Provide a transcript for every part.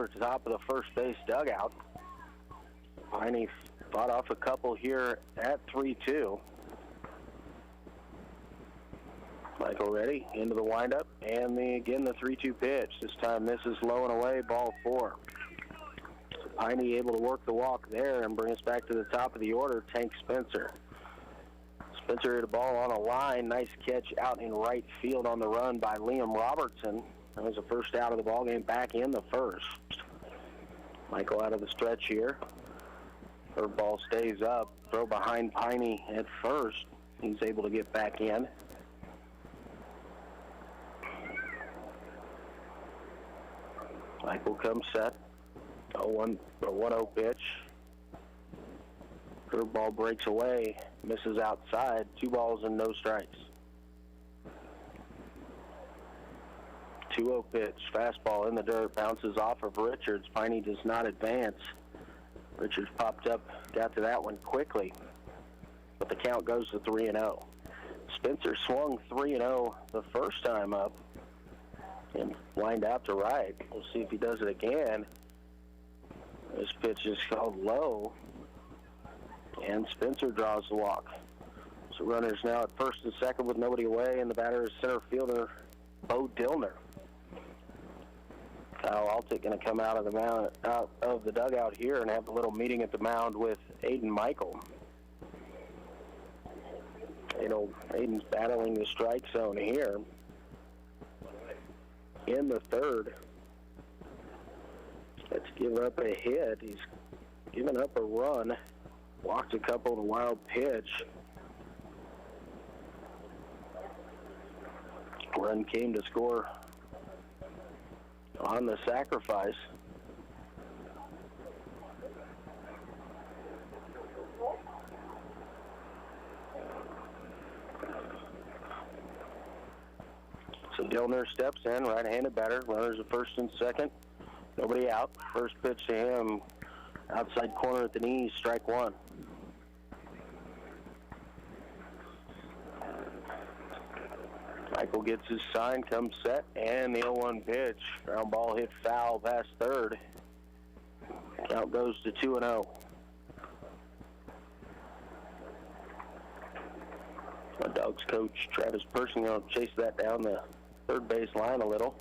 at the top of the first base dugout. Piney fought off a couple here at 3-2. Michael ready into the windup, and again the 3-2 pitch. This time this is low and away, ball 4. So Piney able to work the walk there and bring us back to the top of the order, Tank Spencer. Spencer hit a ball on a line. Nice catch out in right field on the run by Liam Robertson. That was the first out of the ball game, back in the first. Michael out of the stretch here. Third ball stays up. Throw behind Piney at first. He's able to get back in. Michael comes set. A 1-0 pitch. Third ball breaks away, misses outside. 2 balls and no strikes. 2-0 pitch, fastball in the dirt, bounces off of Richards. Piney does not advance. Richards popped up, got to that one quickly, but the count goes to 3-0. Spencer swung 3-0 the first time up and lined out to right. We'll see if he does it again. This pitch is called low, and Spencer draws the walk. So runners now at first and second with nobody away, and the batter is center fielder Bo Dillner. Kyle Altick going to come out of the dugout here and have a little meeting at the mound with Aiden Michael. Aiden's battling the strike zone here. In the third, let's give up a hit. He's given up a run, walked a couple of wild pitch. Run came to score on the sacrifice. So Dillner steps in, right-handed batter. Runners at first and second. Nobody out. First pitch to him, outside corner at the knees, strike 1. Michael gets his sign, comes set, and the 0-1 pitch. Ground ball hit foul past third. Count goes to 2-0. My Dogs coach Travis Pershing will chase that down the third base line a little.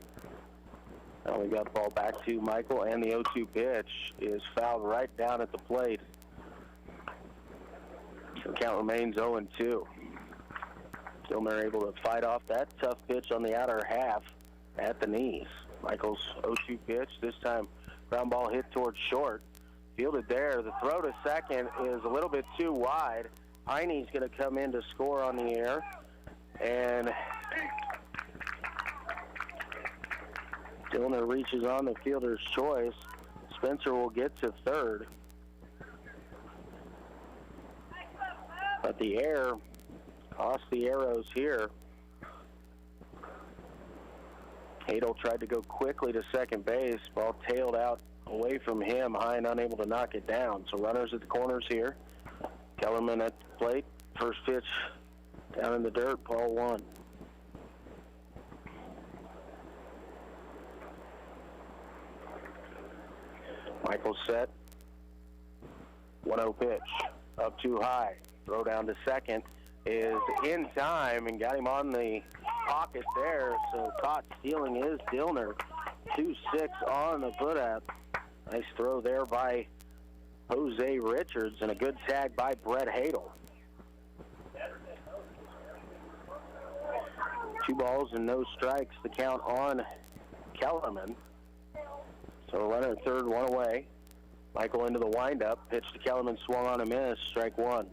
Now we got the ball back to Michael, and the 0-2 pitch is fouled right down at the plate. So count remains 0-2. Dillner able to fight off that tough pitch on the outer half at the knees. Michael's 0-2 pitch, this time ground ball hit towards short. Fielded there. The throw to second is a little bit too wide. Piney's going to come in to score on the air. And Dillner reaches on the fielder's choice. Spencer will get to third. But the air cost the Arrows here. Hadel tried to go quickly to second base. Ball tailed out away from him. Hine unable to knock it down. So runners at the corners here. Kellerman at the plate. First pitch down in the dirt. Ball 1. Michael set. 1-0 pitch. Up too high. Throw down to second is in time and got him on the pocket there. So caught stealing is Dillner. 2-6 on the put up. Nice throw there by Jose Richards and a good tag by Brett Hadel. 2 balls and no strikes. The count on Kellerman. So runner at third, 1 away. Michael into the windup. Pitch to Kellerman, swung on a miss. Strike 1.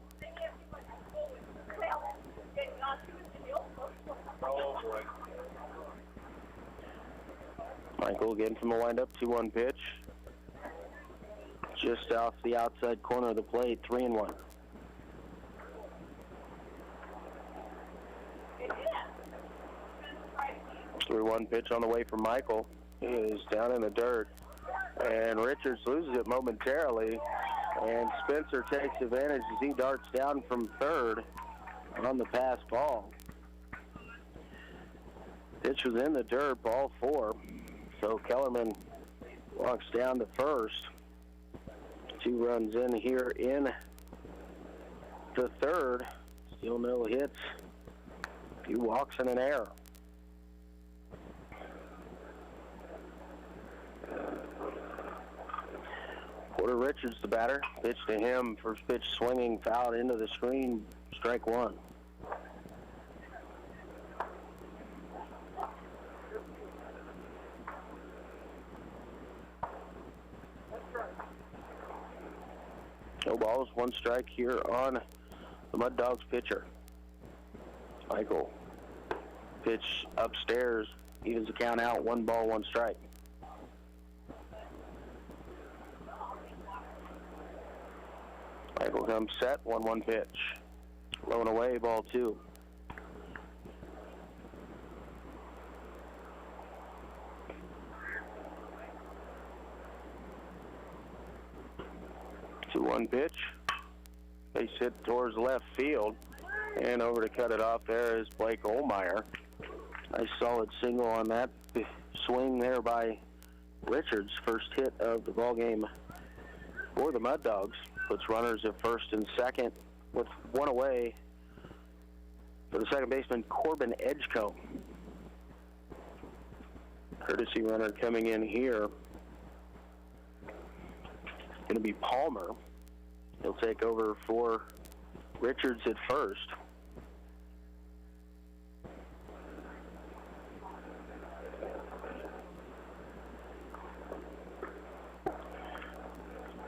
Michael again from the windup, 2-1 pitch. Just off the outside corner of the plate, 3-1. Three-1 pitch on the way from Michael. He is down in the dirt. And Richards loses it momentarily. And Spencer takes advantage as he darts down from third on the pass ball. Pitch was in the dirt, ball 4. So Kellerman Walks down to first. 2 runs in here in the third. Still no hits. A few walks and an error. Porter Richards, the batter. Pitch to him. First pitch swinging, fouled into the screen. Strike 1. No balls, 1 strike here on the Mud Dogs pitcher. Michael. Pitch upstairs, evens the count out, 1 ball, 1 strike. Michael comes set, 1-1 pitch. Low and away, ball 2. One pitch. Base hit towards left field. And over to cut it off there is Blake Olmeyer. Nice solid single on that swing there by Richards. First hit of the ball game for the Mud Dogs. Puts runners at first and second with 1 away for the second baseman, Corbin Edgecombe. Courtesy runner coming in here. Going to be Palmer. He'll take over for Richards at first.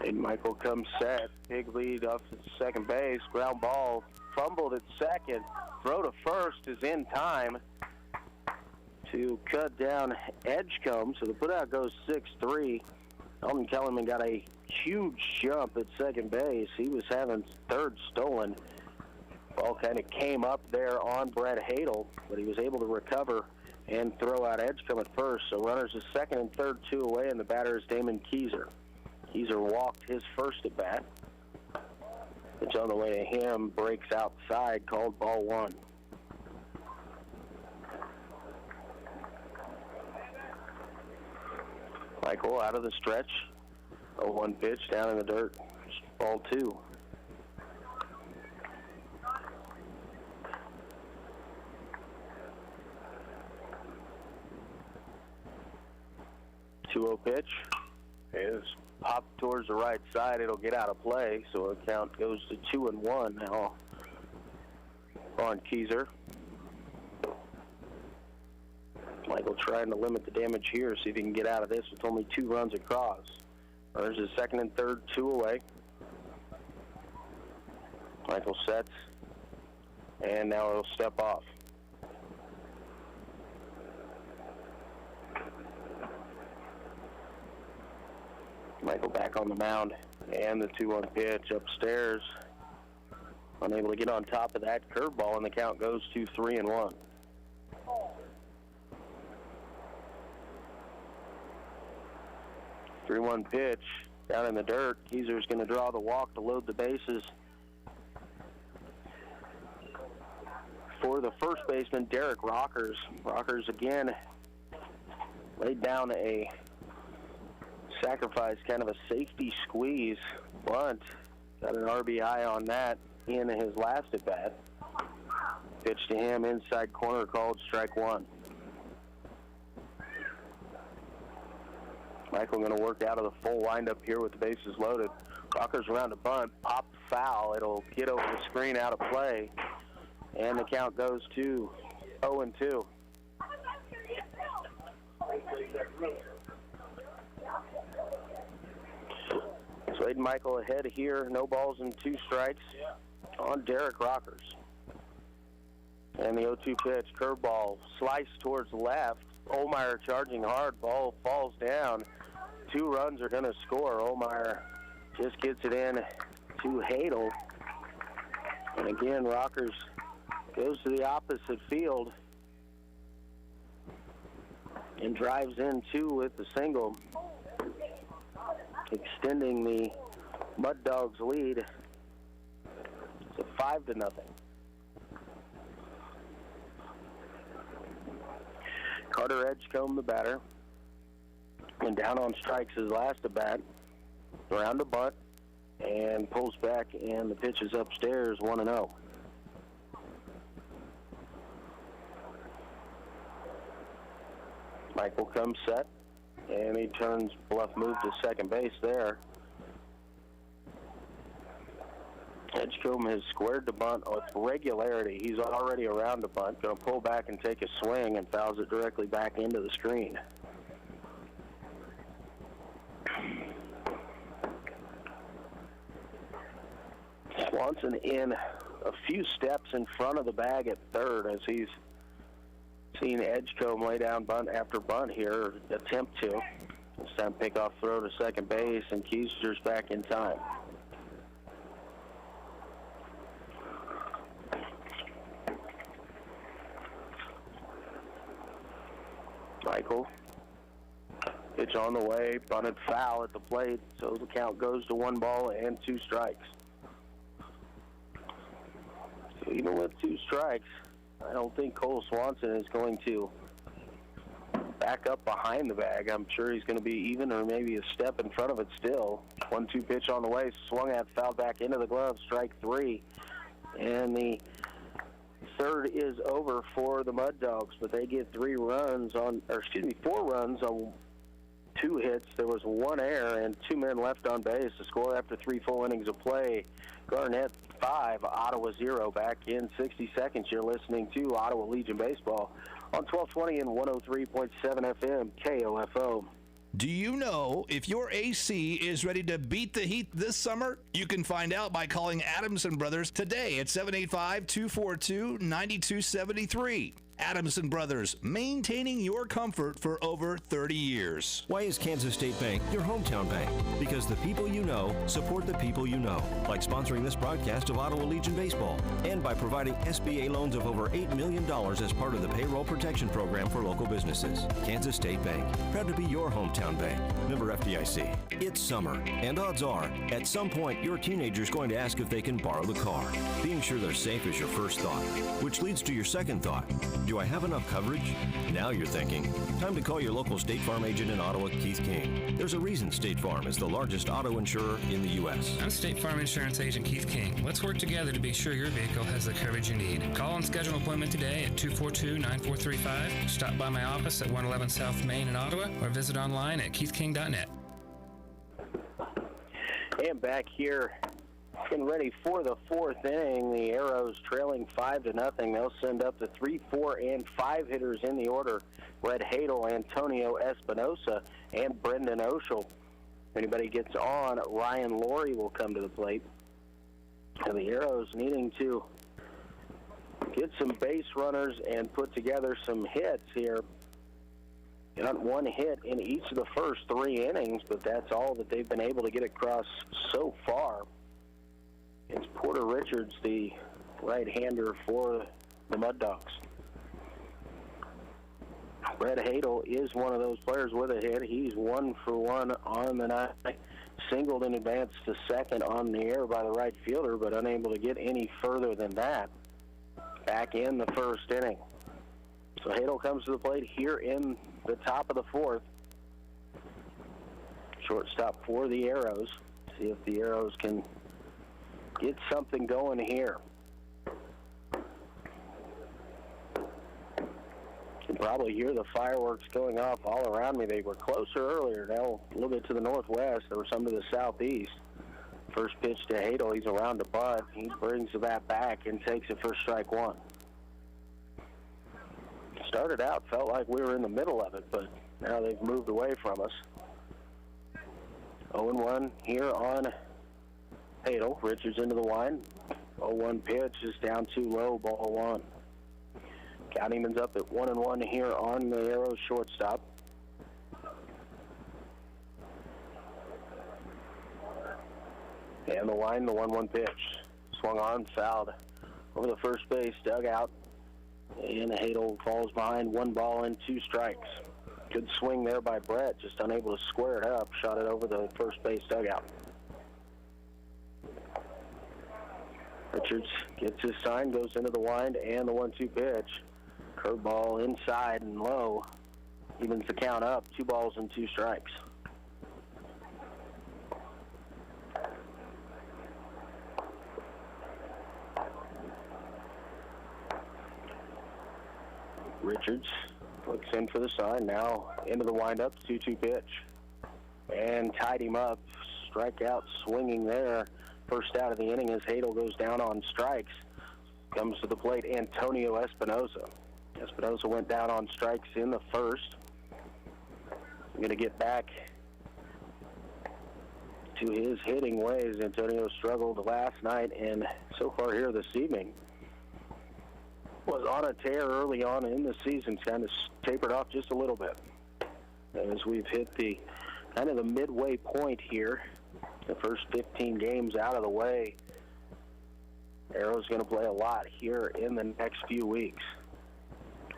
And Michael comes set. Big lead off at second base. Ground ball. Fumbled at second. Throw to first is in time to cut down Edgecombe. So the putout goes 6-3. Alton Kellerman got a huge jump at second base. He was having third stolen. Ball kind of came up there on Brett Hadel, but he was able to recover and throw out Edgecombe at first. So runners at second and third, 2 away, and the batter is Damon Keyser. Keyser walked his first at bat. Pitch on the way to him, breaks outside, called ball 1. Michael out of the stretch. 0-1 pitch down in the dirt. Ball 2. Pitch is popped towards the right side. It'll get out of play, so the count goes to 2-1 now on Keyser. Michael trying to limit the damage here, see if he can get out of this with only 2 runs across. Runners is second and third, 2 away. Michael sets, and now he'll step off. Michael back on the mound, and the 2-1 pitch upstairs. Unable to get on top of that curveball, and the count goes to 3-1. Three-one pitch down in the dirt. Keyser's going to draw the walk to load the bases for the first baseman, Derek Rockers. Rockers again laid down a sacrifice, kind of a safety squeeze bunt. Got an RBI on that in his last at bat. Pitch to him, inside corner, called strike 1. Michael going to work out of the full windup here with the bases loaded. Rockers around a bunt, popped foul. It'll get over the screen, out of play, and the count goes to 0-2. Slade Michael ahead here, no balls and 2 strikes on Derek Rockers. And the 0-2 pitch, curveball, sliced towards the left. Olmeyer charging hard, ball falls down. 2 runs are going to score. Olmeyer just gets it in to Hadel. And again, Rockers goes to the opposite field and drives in 2 with the single, extending the Mud Dogs lead to 5-0. Carter Edgecombe, the batter. And down on strikes his last at bat. Around a bunt and pulls back, and the pitch is upstairs, 1-0. Michael comes set, and he turns bluff move to second base there. Edgecombe has squared the bunt with regularity. He's already around the bunt, going to pull back and take a swing, and fouls it directly back into the screen. Swanson in a few steps in front of the bag at third as he's seen Edgecombe lay down bunt after bunt here, attempt to. This time pickoff throw to second base, and Keister's back in time. Michael, pitch on the way, bunted foul at the plate, so the count goes to 1-2 strikes. So even with 2 strikes, I don't think Cole Swanson is going to back up behind the bag. I'm sure he's going to be even or maybe a step in front of it still. 1-2 pitch on the way, swung at, fouled back into the glove, strike 3. And the third is over for the Mud Dogs, but they get 4 runs on 2 hits. There was 1 error and 2 men left on base to score after 3 full innings of play. Garnett 5, Ottawa 0. Back in 60 seconds, you're listening to Ottawa Legion Baseball on 1220 and 103.7 FM KOFO. Do you know if your AC is ready to beat the heat this summer? You can find out by calling Adamson Brothers today at 785-242-9273. Adamson Brothers, maintaining your comfort for over 30 years. Why is Kansas State Bank your hometown bank? Because the people you know support the people you know, like sponsoring this broadcast of Ottawa Legion Baseball, and by providing SBA loans of over $8 million as part of the Payroll Protection Program for local businesses. Kansas State Bank, proud to be your hometown bank. Member FDIC. It's summer, and odds are, at some point, your teenager's going to ask if they can borrow the car. Being sure they're safe is your first thought, which leads to your second thought. Do I have enough coverage? Now you're thinking, time to call your local State Farm agent in Ottawa, Keith King. There's a reason State Farm is the largest auto insurer in the U.S. I'm State Farm Insurance Agent Keith King. Let's work together to be sure your vehicle has the coverage you need. Call and schedule an appointment today at 242-9435. Stop by my office at 111 South Main in Ottawa, or visit online at keithking.net. And back here, getting ready for the 4th inning. The Arrows trailing 5-0. They'll send up the 3, 4, and 5 hitters in the order. Red Hadel, Antonio Espinosa, and Brendan Oshel. If anybody gets on, Ryan Laurie will come to the plate. And the Arrows needing to get some base runners and put together some hits here. Got 1 hit in each of the first 3 innings, but that's all that they've been able to get across so far. It's Porter Richards, the right-hander for the Mud Dogs. Brett Hadel is one of those players with a hit. He's 1 for 1 on the night. Singled in advance to second on the air by the right fielder, but unable to get any further than that. Back in the first inning. So Hadel comes to the plate here in the top of the 4th. Shortstop for the Arrows. See if the Arrows can get something going here. You can probably hear the fireworks going off all around me. They were closer earlier. Now a little bit to the northwest. There were some to the southeast. First pitch to Hadel. He's around the butt. He brings the bat back and takes it for strike 1. Started out, felt like we were in the middle of it, but now they've moved away from us. 0-1 here on Hadel. Richards into the line. 0-1 pitch is down too low, ball 1. Countyman's up at 1-1 here on the Arrows shortstop. And the line, the 1-1 pitch. Swung on, fouled over the first base dugout. And Hadel falls behind, 1 ball and 2 strikes. Good swing there by Brett, just unable to square it up. Shot it over the first base dugout. Richards gets his sign, goes into the wind, and the 1-2 pitch. Curveball inside and low. evens the count up, 2 balls and 2 strikes. Richards looks in for the sign, now into the windup, 2-2 pitch. And tied him up, strikeout swinging there. First out of the inning as Hadel goes down on strikes. Comes to the plate, Antonio Espinosa. Espinosa went down on strikes in the first. Going to get back to his hitting ways. Antonio struggled last night and so far here this evening was on a tear early on in the season. Kind of tapered off just a little bit. As we've hit the kind of the midway point here, the first 15 games out of the way, Arrow's going to play a lot here in the next few weeks.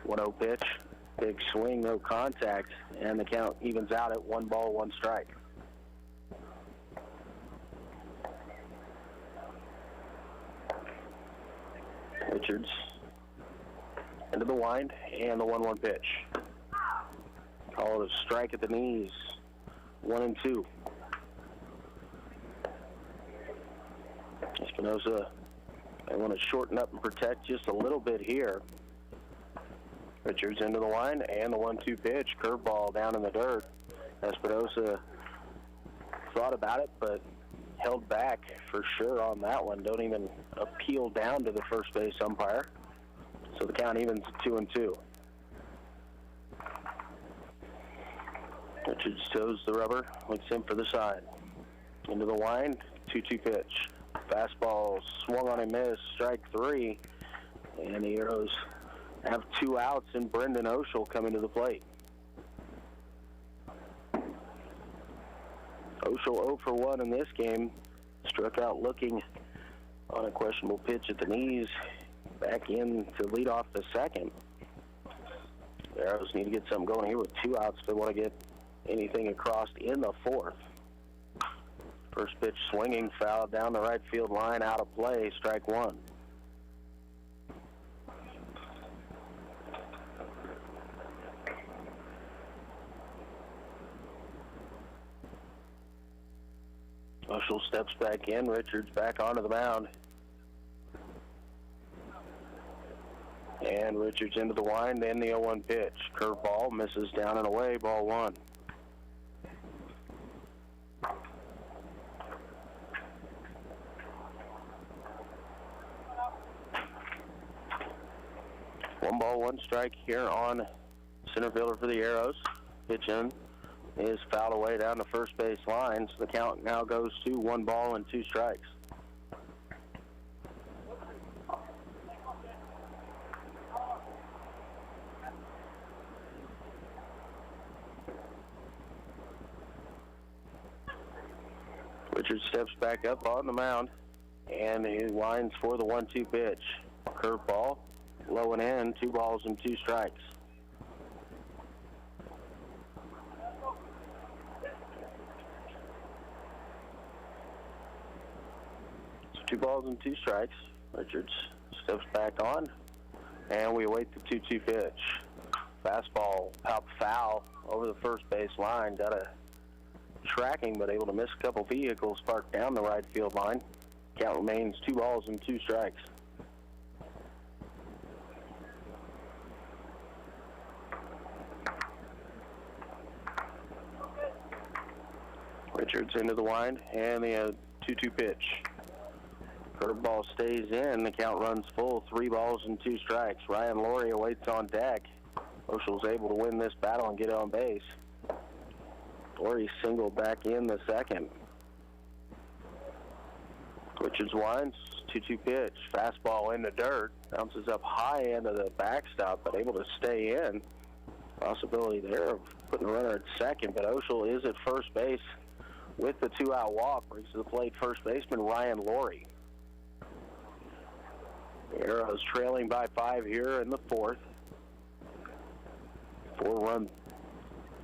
1-0 pitch, big swing, no contact, and the count evens out at 1 ball, 1 strike. Richards into the wind, and the 1-1 pitch. Call it a strike at the knees, 1-2. Espinosa, they want to shorten up and protect just a little bit here. Richards into the line, and the 1-2 pitch, curveball down in the dirt. Espinosa thought about it, but held back for sure on that one. Don't even appeal down to the first base umpire. So the count evens at 2-2. Richards toes the rubber, looks in for the side. Into the line, 2-2 pitch. Fastball swung on and missed, strike 3. And the Arrows have 2 outs, and Brendan Oshel coming to the plate. Oshel 0 for 1 in this game. Struck out looking on a questionable pitch at the knees. Back in to lead off the second. The Arrows need to get something going here with 2 outs if they want to get anything across in the 4th. First pitch swinging, foul down the right field line, out of play, strike 1. Oshel steps back in, Richards back onto the mound. And Richards into the wind, and the 0-1 pitch. Curveball misses down and away, ball 1. One ball, 1 strike here on center fielder for the Arrows. Pitch in is fouled away down the first base line, so the count now goes to 1 ball and 2 strikes. Richard steps back up on the mound, and he lines for the 1-2 pitch. Curveball, low and in, 2 balls and 2 strikes. So 2 balls and 2 strikes. Richards steps back on, and we await the 2-2 pitch. Fastball out foul over the first base line. Got a tracking, but able to miss a couple vehicles parked down the right field line. Count remains 2 balls and 2 strikes. Richards into the wind, and the 2-2 pitch. Curveball stays in. The count runs full, 3 balls and 2 strikes. Ryan Laurie awaits on deck. Oshel's able to win this battle and get on base. Laurie singled back in the second. Richards winds, 2-2 pitch. Fastball in the dirt. Bounces up high into the backstop, but able to stay in. Possibility there of putting a runner at second, but Oshel is at first base with the 2-out walk. Brings to the plate first baseman Ryan Laurie. The Arrows trailing by 5 here in the 4th. 4-run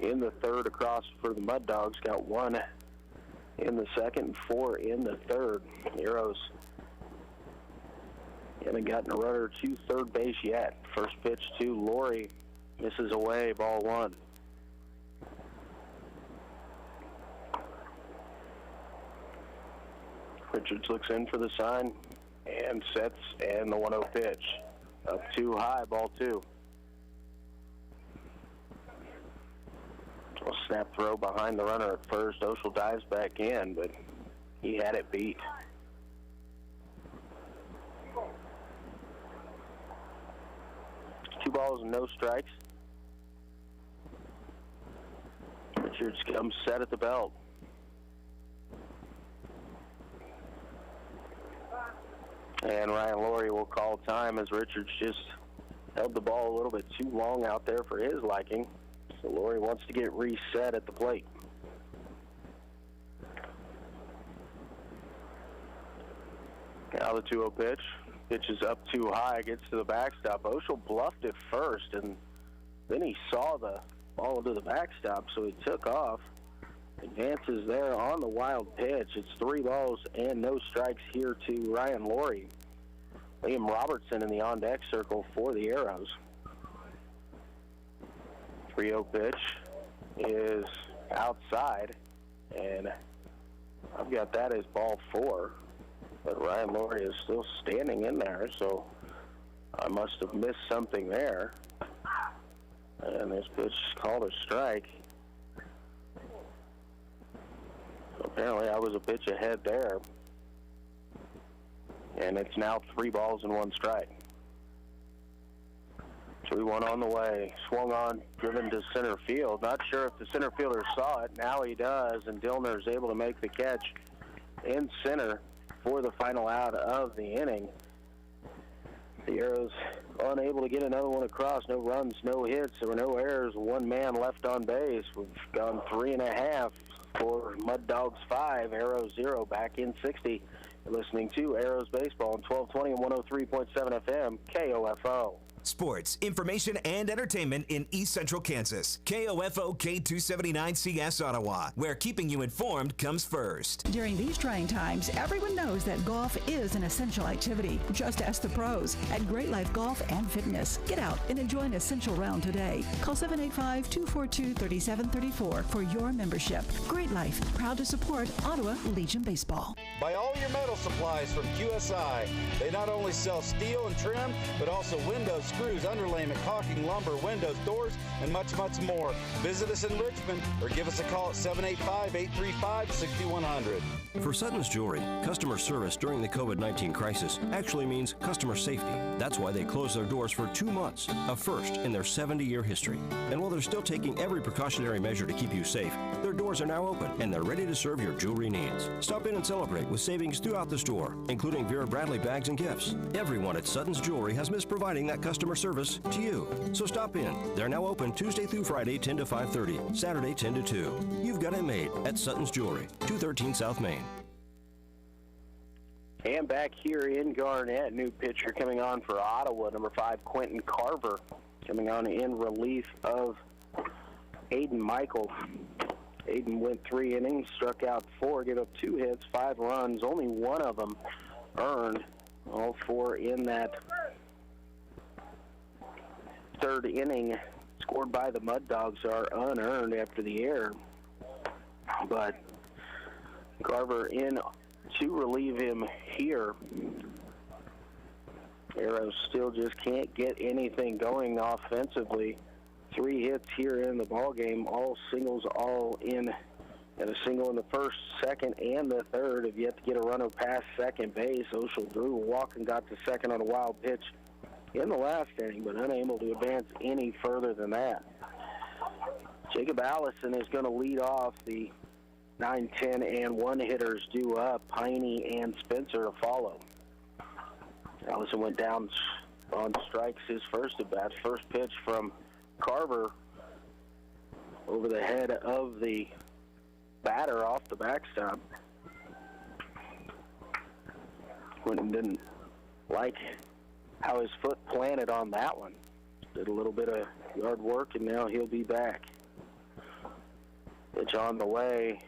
in the 3rd across for the Mud Dogs. Got 1 in the 2nd and 4 in the 3rd. The Arrows haven't gotten a runner to third base yet. First pitch to Laurie. Misses away, ball 1. Richards looks in for the sign and sets, and the 1-0 pitch. Up too high, ball 2. A snap throw behind the runner at first. Oshel dives back in, but he had it beat. Two balls and no strikes. Richards comes set at the belt. And Ryan Laurie will call time as Richards just held the ball a little bit too long out there for his liking. So Laurie wants to get reset at the plate. Now the 2-0 pitch. Pitch is up too high, gets to the backstop. Oshel bluffed it first, and then he saw the ball into the backstop, so he took off. Advances there on the wild pitch. It's 3 balls and no strikes here to Ryan Laurie. Liam Robertson in the on-deck circle for the Arrows. 3-0 pitch is outside, and I've got that as ball 4. But Ryan Laurie is still standing in there, so I must have missed something there. And this pitch is called a strike. So apparently I was a pitch ahead there. And it's now 3 balls and 1 strike. 3-1 on the way. Swung on, driven to center field. Not sure if the center fielder saw it. Now he does, and Dillner is able to make the catch in center for the final out of the inning. The Arrows unable to get another one across. No runs, no hits. There were no errors. 1 man left on base. We've gone 3.5 for Mud Dogs 5, Arrows 0, back in 60. You're listening to Arrows Baseball on 1220 and 103.7 FM, KOFO. Sports, information, and entertainment in East Central Kansas. KOFO K279CS Ottawa, where keeping you informed comes first. During these trying times, everyone knows that golf is an essential activity. Just ask the pros at Great Life Golf and Fitness. Get out and enjoy an essential round today. Call 785-242-3734 for your membership. Great Life, proud to support Ottawa Legion Baseball. Buy all your metal supplies from QSI. They not only sell steel and trim, but also windows, screws, underlayment, caulking, lumber, windows, doors, and much, much more. Visit us in Richmond or give us a call at 785-835-6100. For Sutton's Jewelry, customer service during the COVID-19 crisis actually means customer safety. That's why they closed their doors for 2 months, a first in their 70-year history. And while they're still taking every precautionary measure to keep you safe, their doors are now open and they're ready to serve your jewelry needs. Stop in and celebrate with savings throughout the store, including Vera Bradley bags and gifts. Everyone at Sutton's Jewelry has missed providing that customer service to you. So stop in. They're now open Tuesday through Friday, 10 to 5:30, Saturday, 10 to 2. You've got it made at Sutton's Jewelry, 213 South Main. And back here in Garnett, new pitcher coming on for Ottawa, number 5, Quentin Carver, coming on in relief of Aiden Michael. Aiden went 3 innings, struck out 4, gave up 2 hits, 5 runs, only 1 of them earned. All 4 in that 3rd inning, scored by the Mud Dogs, are unearned after the error. But Carver in to relieve him here. Arrows still just can't get anything going offensively. 3 hits here in the ball game, all singles, all in, and a single in the 1st, 2nd, and the 3rd. Have yet to get a runner past second base. Oshel drew a walk and got to second on a wild pitch in the last inning, but unable to advance any further than that. Jacob Allison is going to lead off. The 9, 10, and 1 hitters due up. Piney and Spencer to follow. Allison went down on strikes his first at bat. First pitch from Carver over the head of the batter off the backstop. Quentin didn't like how his foot planted on that one. Did a little bit of yard work, and now he'll be back. Pitch on the way,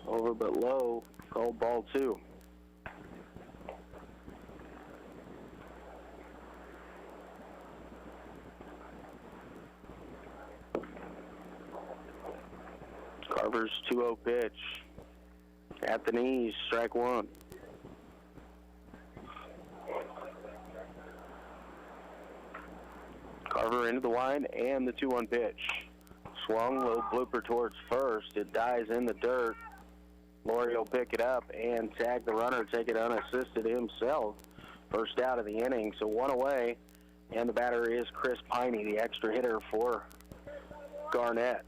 over but low, called ball 2. Carver's 2-0 pitch. At the knees, strike 1. Carver into the wind and the 2-1 pitch. Swung, little blooper towards first. It dies in the dirt. Laurie will pick it up and tag the runner, take it unassisted himself. First out of the inning, so one away. And the batter is Chris Piney, the extra hitter for Garnett.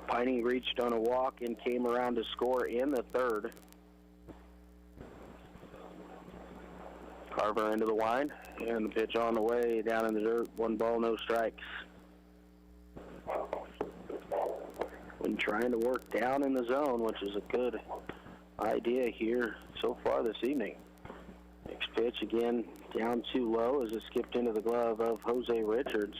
Piney reached on a walk and came around to score in the third. Carver into the wind, and the pitch on the way, down in the dirt, 1 ball, no strikes. When trying to work down in the zone, which is a good idea here so far this evening. Next pitch again, down too low as it skipped into the glove of Jose Richards.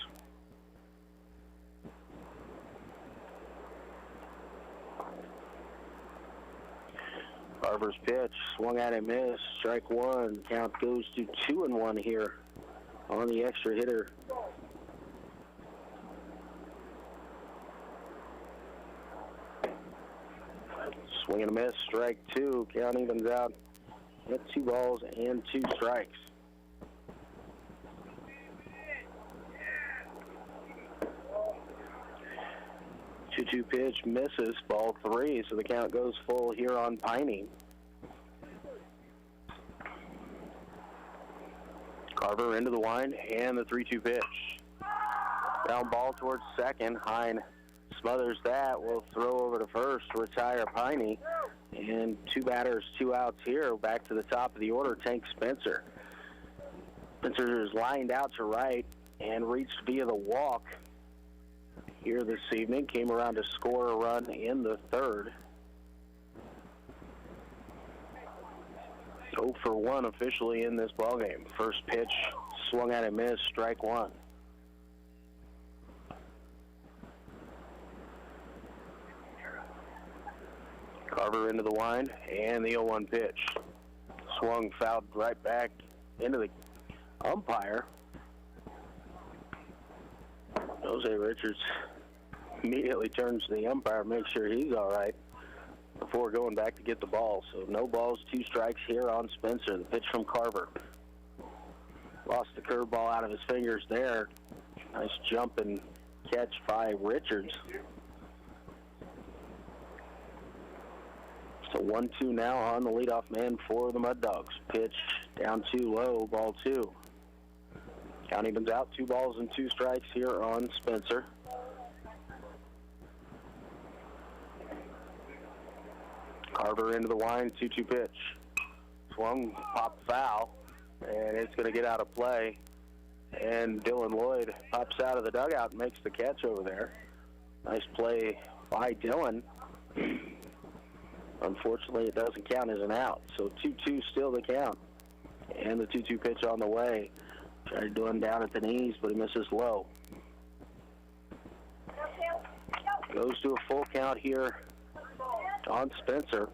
Carver's pitch, swung at and missed, strike 1. Count goes to 2-1 here on the extra hitter. Swing and a miss, strike 2. Count evens out at 2 balls and 2 strikes. Two pitch misses, ball 3, so the count goes full here on Piney. Carver into the wind and the 3-2 pitch. Down ball towards second. Hine smothers that. Will throw over to first to retire Piney. And 2 batters, 2 outs here. Back to the top of the order, Tank Spencer. Spencer is lined out to right and reached via the walk here this evening. Came around to score a run in the third. 0 for 1 officially in this ballgame. First pitch swung at and missed, strike 1. Carver into the wind and the 0-1 pitch. Swung, fouled right back into the umpire. Jose Richards immediately turns to the umpire, make sure he's all right before going back to get the ball. So no balls, 2 strikes here on Spencer. The pitch from Carver. Lost the curveball out of his fingers there. Nice jump and catch by Richards. So 1-2 now on the leadoff man for the Mud Dogs. Pitch down too low, ball 2. Count evens out, 2 balls and 2 strikes here on Spencer. Carver into the wind, 2-2 pitch. Swung, pop foul, and it's going to get out of play. And Dylan Lloyd pops out of the dugout and makes the catch over there. Nice play by Dylan. Unfortunately, it doesn't count as an out. So 2-2 still the count. And the 2-2 pitch on the way. Tried to do him down at the knees, but he misses low. Goes to a full count here on Spencer.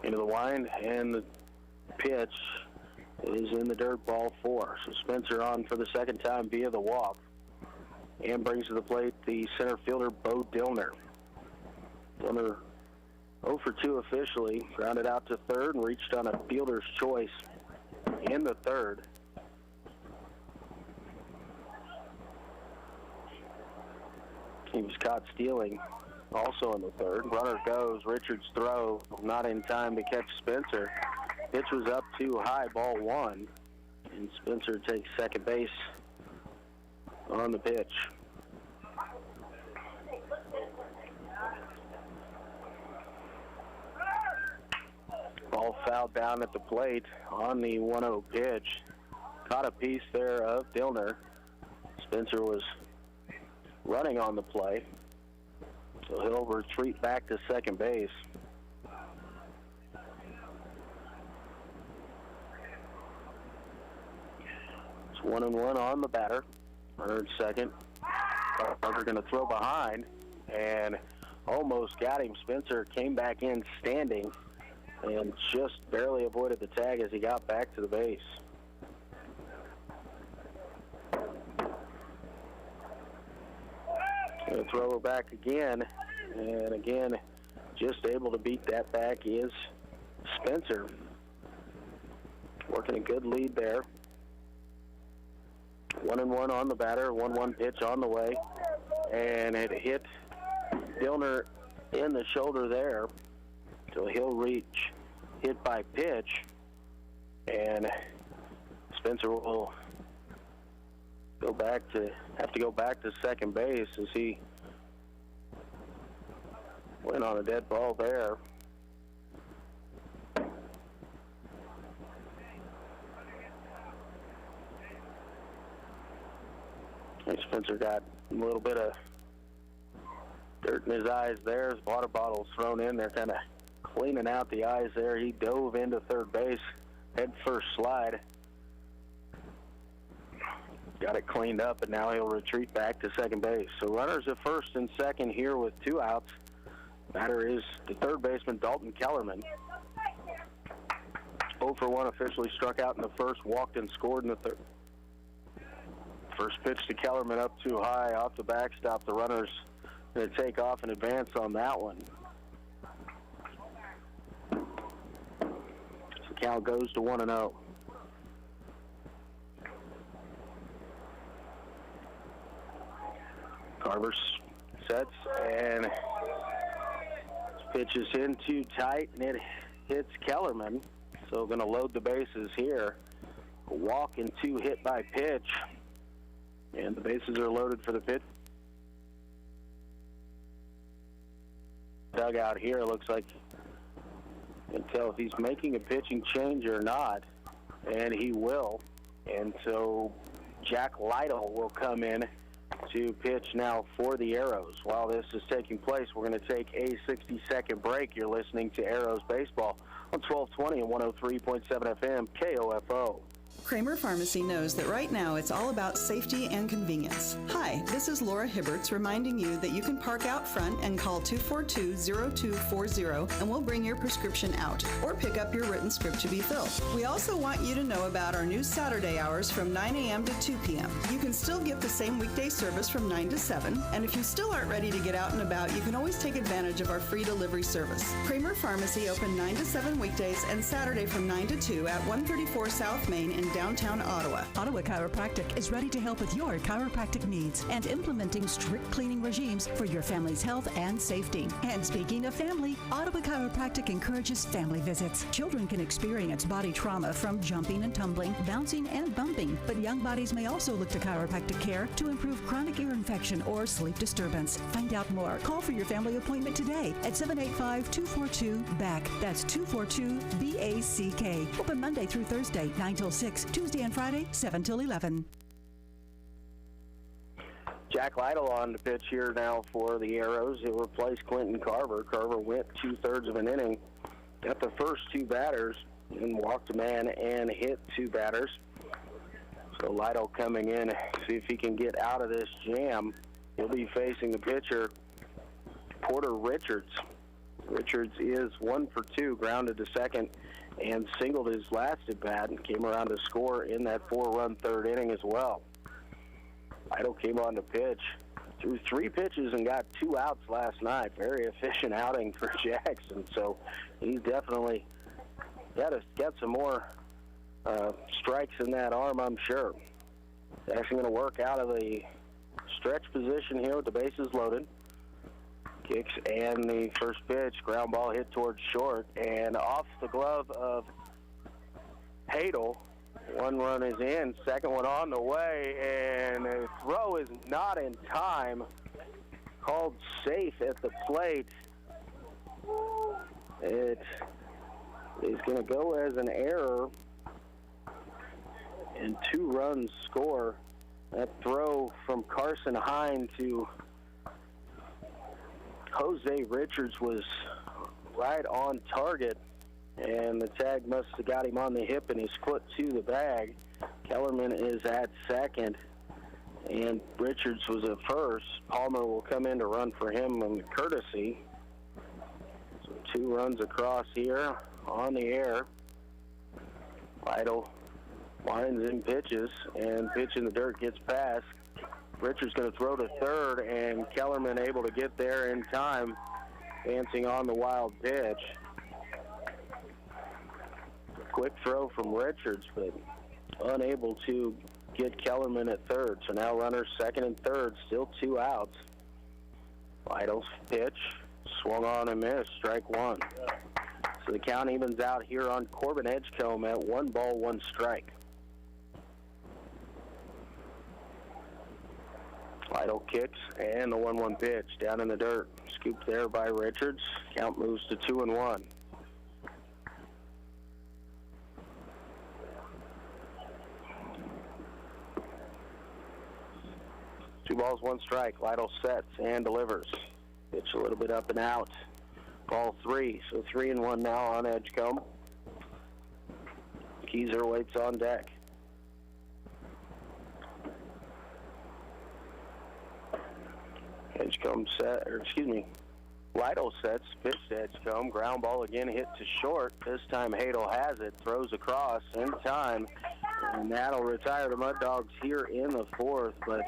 Into the wind, and the pitch is in the dirt, ball 4. So Spencer on for the second time via the walk. And brings to the plate the center fielder, Bo Dillner. Dillner 0 for 2 officially. Grounded out to third and reached on a fielder's choice in the third. He was caught stealing also in the third. Runner goes. Richards throw not in time to catch Spencer. Pitch was up too high, ball 1. And Spencer takes second base on the pitch. Ball fouled down at the plate on the 1-0 pitch. Caught a piece there of Dillner. Spencer was running on the play, so he'll retreat back to second base. It's 1-1 on the batter. Runner at second. Carver going to throw behind and almost got him. Spencer came back in standing and just barely avoided the tag as he got back to the base. Going to throw back again, and again, just able to beat that back is Spencer working a good lead there. 1-1 on the batter, 1-1 pitch on the way, and it hit Dillner in the shoulder there, so he'll reach hit by pitch, and Spencer will have to go back to second base as he went on a dead ball there. And Spencer got a little bit of dirt in his eyes there. His water bottle's thrown in. They're kind of cleaning out the eyes there. He dove into third base, head first slide. Got it cleaned up, and now he'll retreat back to second base. So runners at first and second here with 2 outs. Batter is the third baseman, Dalton Kellerman. 0 for 1 officially struck out in the first, walked and scored in the third. First pitch to Kellerman up too high, off the backstop. The runner's going to take off and advance on that one. So count goes to 1-0. Carver sets, and this pitch is in too tight, and it hits Kellerman. So going to load the bases here. A walk and 2 hit by pitch. And the bases are loaded for the pitch. Dugout here looks like you can tell if he's making a pitching change or not, and he will. And so Jack Lytle will come in to pitch now for the Arrows. While this is taking place, we're going to take a 60-second break. You're listening to Arrows Baseball on 1220 and 103.7 FM KOFO. Kramer Pharmacy knows that right now it's all about safety and convenience. Hi, this is Laura Hibberts reminding you that you can park out front and call 242-0240 and we'll bring your prescription out or pick up your written script to be filled. We also want you to know about our new Saturday hours from 9 a.m. to 2 p.m. You can still get the same weekday service from 9 to 7, and if you still aren't ready to get out and about, you can always take advantage of our free delivery service. Kramer Pharmacy open 9 to 7 weekdays and Saturday from 9 to 2 at 134 South Main in downtown Ottawa. Ottawa Chiropractic is ready to help with your chiropractic needs and implementing strict cleaning regimes for your family's health and safety. And speaking of family, Ottawa Chiropractic encourages family visits. Children can experience body trauma from jumping and tumbling, bouncing and bumping, but young bodies may also look to chiropractic care to improve chronic ear infection or sleep disturbance. Find out more. Call for your family appointment today at 785-242-BACK. That's 242-BACK. Open Monday through Thursday, 9 till 6. Tuesday and Friday, 7 till 11. Jack Lytle on the pitch here now for the Arrows. He'll replace Clinton Carver. Carver went 2/3 of an inning, got the first 2 batters, and walked a man and hit 2 batters. So Lytle coming in, see if he can get out of this jam. He'll be facing the pitcher, Porter Richards. Richards is 1 for 2, grounded to second, and singled his last at bat and came around to score in that 4-run third inning as well. Lytle came on to pitch, threw 3 pitches and got 2 outs last night. Very efficient outing for Jackson. So he's definitely got some more strikes in that arm, I'm sure. Jackson going to work out of the stretch position here with the bases loaded. Kicks, and the first pitch, ground ball hit towards short, and off the glove of Hadel. 1 run is in, second one on the way, and the throw is not in time. Called safe at the plate. It is going to go as an error, and 2 runs score. That throw from Carson Hine to Jose Richards was right on target, and the tag must have got him on the hip and his foot to the bag. Kellerman is at second, and Richards was at first. Palmer will come in to run for him on the courtesy. So 2 runs across here on the air. Lytle lines in pitches, and pitch in the dirt gets past. Richards going to throw to third, and Kellerman able to get there in time, dancing on the wild pitch. Quick throw from Richards, but unable to get Kellerman at third. So now runners second and third, still 2 outs. Lytle's pitch, swung on and missed, strike one. So the count evens out here on Corbin Edgecombe at 1 ball, 1 strike. Lytle kicks, and the 1-1 pitch down in the dirt. Scooped there by Richards. Count moves to 2-1. 2 balls, 1 strike. Lytle sets and delivers. Pitch a little bit up and out. Ball 3, so 3-1 now on Edgecombe. Keyser waits on deck. Lytle sets, pitch to Edgecombe. Ground ball again hit to short. This time Hadel has it, throws across in time, and that'll retire the Mud Dogs here in the 4th. But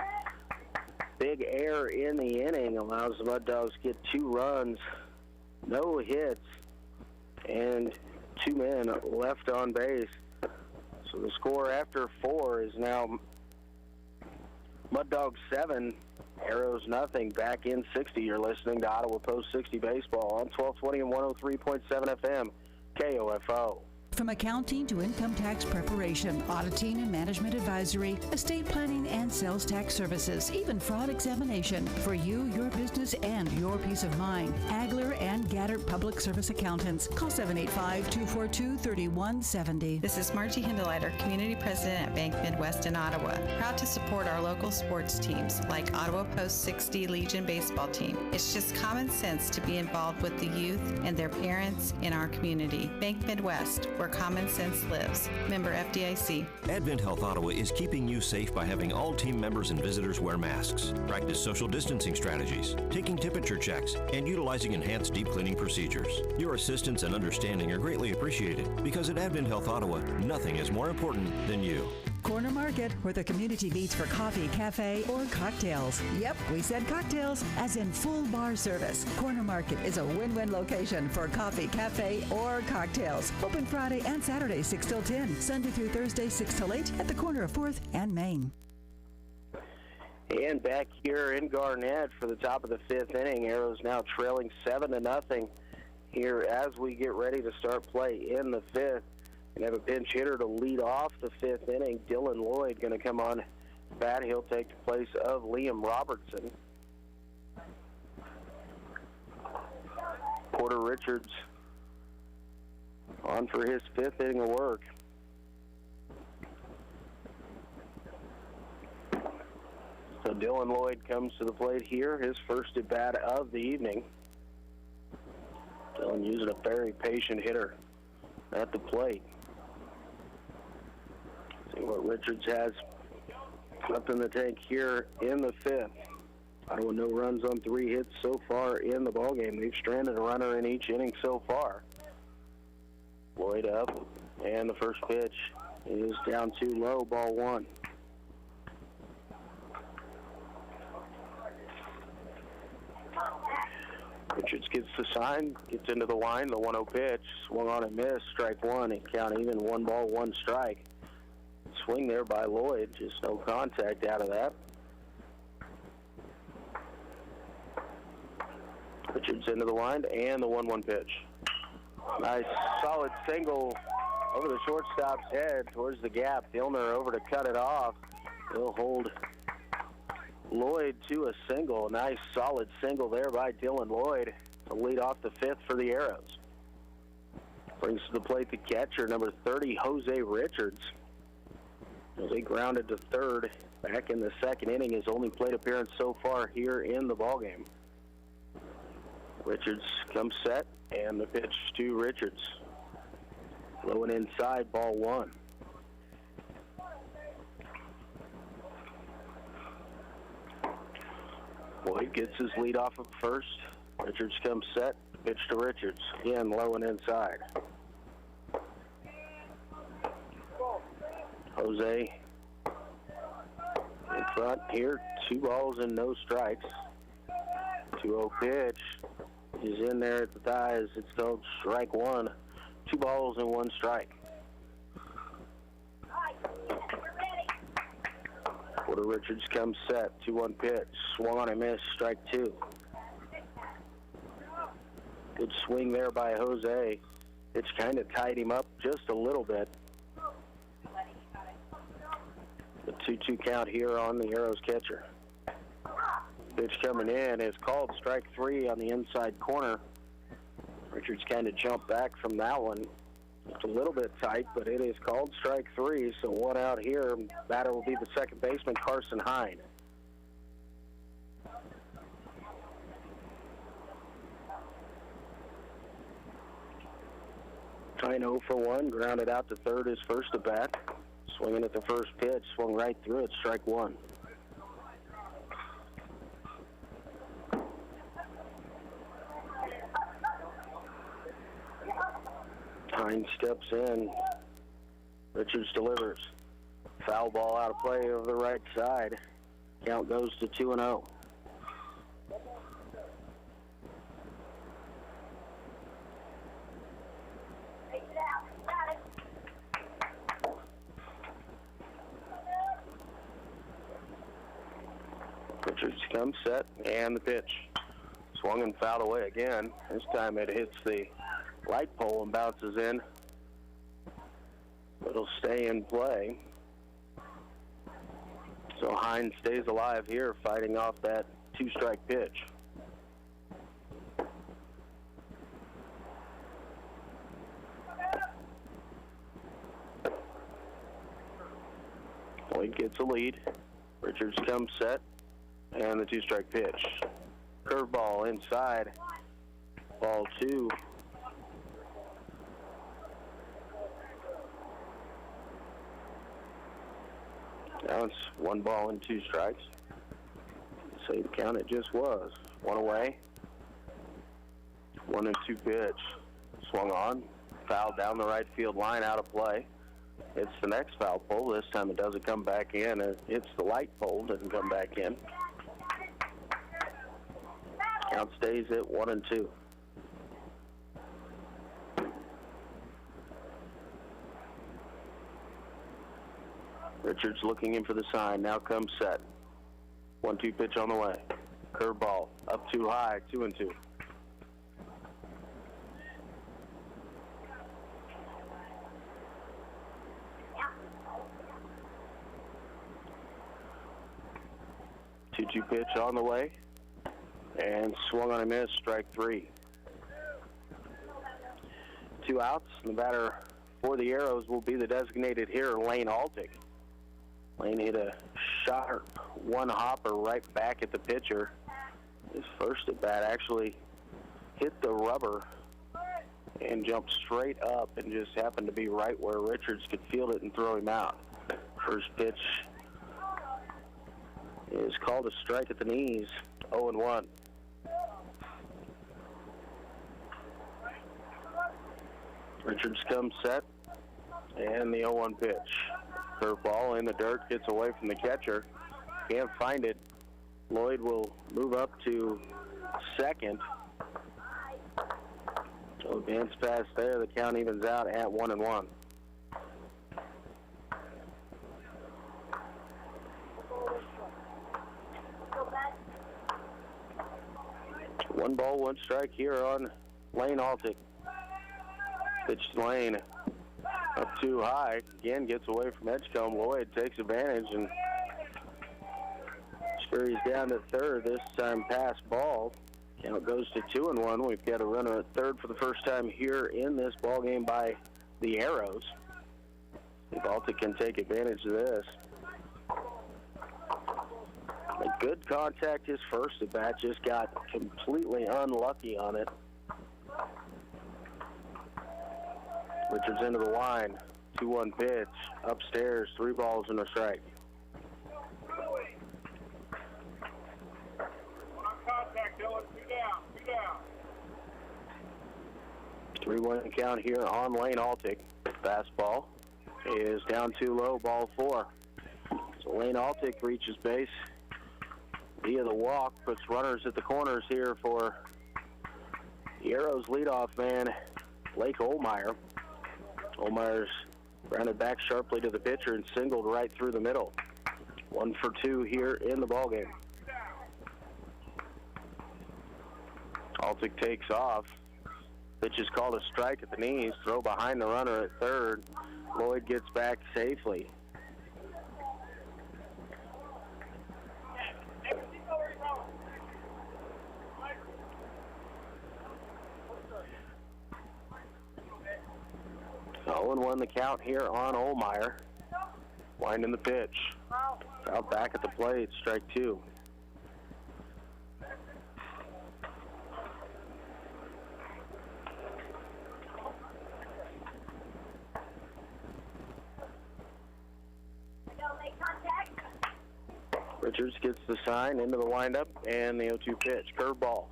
big error in the inning allows the Mud Dogs to get 2 runs, no hits, and 2 men left on base. So the score after 4 is now Mud Dogs 7, Arrows nothing. Back in 60. You're listening to Ottawa Post 60 Baseball on 1220 and 103.7 FM, KOFO. From accounting to income tax preparation, auditing and management advisory, estate planning and sales tax services, even fraud examination. For you, your business, and your peace of mind. Agler and Gaddert Public Service Accountants. Call 785-242-3170. This is Margie Hindeleiter, Community President at Bank Midwest in Ottawa. Proud to support our local sports teams like Ottawa Post 60 Legion Baseball Team. It's just common sense to be involved with the youth and their parents in our community. Bank Midwest, where common sense lives. Member FDIC. Advent Health Ottawa is keeping you safe by having all team members and visitors wear masks, practice social distancing strategies, taking temperature checks, and utilizing enhanced deep cleaning procedures. Your assistance and understanding are greatly appreciated because at Advent Health Ottawa, nothing is more important than you. Corner Market, where the community meets for coffee, cafe, or cocktails. Yep, we said cocktails, as in full bar service. Corner Market is a win-win location for coffee, cafe, or cocktails. Open Friday and Saturday, 6 till 10. Sunday through Thursday, 6 till 8 at the corner of 4th and Main. And back here in Garnett for the top of the 5th inning. Arrows now trailing 7-0 here as we get ready to start play in the 5th. And have a pinch hitter to lead off the 5th inning. Dylan Lloyd going to come on bat. He'll take the place of Liam Robertson. Porter Richards on for his 5th inning of work. So Dylan Lloyd comes to the plate here, his first at bat of the evening. Dylan using a very patient hitter at the plate. See what Richards has up in the tank here in the 5th. Ottawa no runs on 3 hits so far in the ballgame. They've stranded a runner in each inning so far. Lloyd up, and the first pitch is down too low, ball 1. Richards gets the sign, gets into the line, the 1-0 pitch, swung on and missed, strike 1, and count even, 1 ball, 1 strike. Swing there by Lloyd, just no contact out of that. Richards into the line, and the 1-1 pitch. Nice solid single over the shortstop's head towards the gap. Filner over to cut it off. He'll hold Lloyd to a single. Nice solid single there by Dylan Lloyd to lead off the 5th for the Arrows. Brings to the plate the catcher, number 30, Jose Richards. Jose grounded to third back in the 2nd inning, his only plate appearance so far here in the ballgame. Richards comes set, and the pitch to Richards. Low and inside, ball 1. Lloyd gets his lead off of first. Richards comes set, pitch to Richards. Again, low and inside. Jose in front here, 2 balls and no strikes. 2-0 pitch is in there at the thighs. It's called strike 1. 2 balls and 1 strike. to Richards, comes set, 2-1 pitch, swung on and missed, strike 2. Good swing there by Jose. Pitch kind of tied him up just a little bit. The 2-2 count here on the Arrows catcher. Pitch coming in is called strike 3 on the inside corner. Richards kind of jumped back from that one. It's a little bit tight, but it is called strike 3, so 1 out here. Batter will be the second baseman, Carson Hine. Hine 0 for 1, grounded out to third his first at bat. Swinging at the first pitch, swung right through it, strike 1. Hine steps in. Richards delivers. Foul ball out of play over the right side. Count goes to 2-0. Richards comes set, and the pitch. Swung and fouled away again. This time it hits the light pole and bounces in. It'll stay in play. So Hines stays alive here, fighting off that 2-strike pitch. Lloyd gets a lead. Richards comes set, and the 2-strike pitch. Curveball inside. Ball 2. Now it's 1 ball and 2 strikes. Same count it just was. 1 away. 1-2 pitch. Swung on. Fouled down the right field line, out of play. It's the next foul pole. This time it doesn't come back in. It hits the light pole, doesn't come back in. Count stays at 1-2. Richards looking in for the sign. Now comes set. 1-2 pitch on the way. Curveball up too high. 2-2. Two pitch on the way, and swung on a miss, strike 3. 2 outs. The batter for the Arrows will be the designated hitter, Lane Altick. Lane hit a sharp 1-hopper right back at the pitcher. His first at bat actually hit the rubber and jumped straight up and just happened to be right where Richards could field it and throw him out. First pitch is called a strike at the knees, 0-1. Richards comes set, and the 0-1 pitch. Curveball in the dirt, gets away from the catcher. Can't find it. Lloyd will move up to second. So advance pass there. The count evens out at 1-1. One ball, 1 strike here on Lane Altick. Pitch to Lane. Up too high. Again, gets away from Edgecombe. Lloyd takes advantage and scurries down to third. This time pass ball. Count goes to 2-1. We've got a runner at third for the first time here in this ball game by the Arrows. If Altick can take advantage of this. A good contact his first at bat, just got completely unlucky on it. Richards into the line, 2-1 pitch, upstairs, 3 balls and a strike. Contact, Dylan, 2 down. 3-1 count here on Lane Altick. Fastball is down too low, ball 4. So Lane Altick reaches base via the walk, puts runners at the corners here for the Arrows leadoff man, Blake Olmeyer. Olmeyer's grounded back sharply to the pitcher and singled right through the middle. 1 for 2 here in the ballgame. Altic takes off. Pitch is called a strike at the knees. Throw behind the runner at third. Lloyd gets back safely. And 1 the count here on Olmeyer. Winding the pitch. Out back at the plate, strike 2. Richards gets the sign into the windup and the 0-2 pitch. Curveball.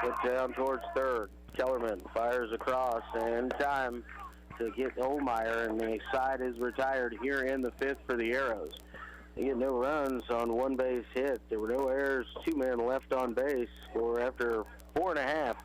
Put down towards third. Kellerman fires across and time to get Olmeyer, and the side is retired here in the 5th for the Arrows. They get no runs on 1 base hit. There were no errors, 2 men left on base for after 4.5.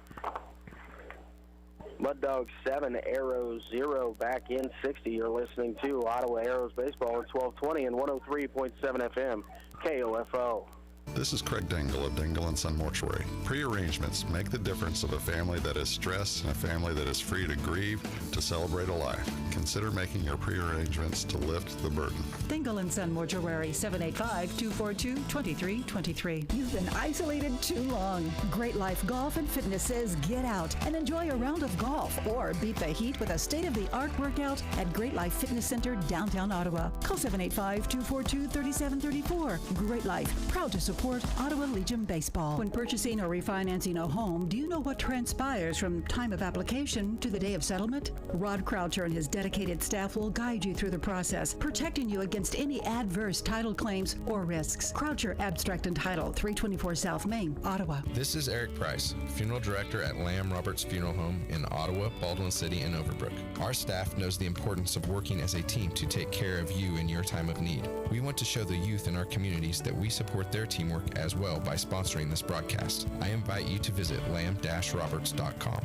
Mud Dogs 7, Arrows 0, back in 60. You're listening to Ottawa Arrows Baseball at 1220 and 103.7 FM, KOFO. This is Craig Dingle of Dingle & Son Mortuary. Pre-arrangements make the difference of a family that is stressed and a family that is free to grieve, to celebrate a life. Consider making your pre-arrangements to lift the burden. Dingle & Son Mortuary, 785-242-2323. You've been isolated too long. Great Life Golf and Fitness says get out and enjoy a round of golf or beat the heat with a state-of-the-art workout at Great Life Fitness Center, downtown Ottawa. Call 785-242-3734. Great Life, proud to support Ottawa Legion Baseball. When purchasing or refinancing a home, do you know what transpires from time of application to the day of settlement? Rod Croucher and his dedicated staff will guide you through the process, protecting you against any adverse title claims or risks. Croucher Abstract and Title, 324 South Main, Ottawa. This is Eric Price, Funeral Director at Lamb Roberts Funeral Home in Ottawa, Baldwin City, and Overbrook. Our staff knows the importance of working as a team to take care of you in your time of need. We want to show the youth in our communities that we support their teamwork as well by sponsoring this broadcast. I invite you to visit lamb-roberts.com.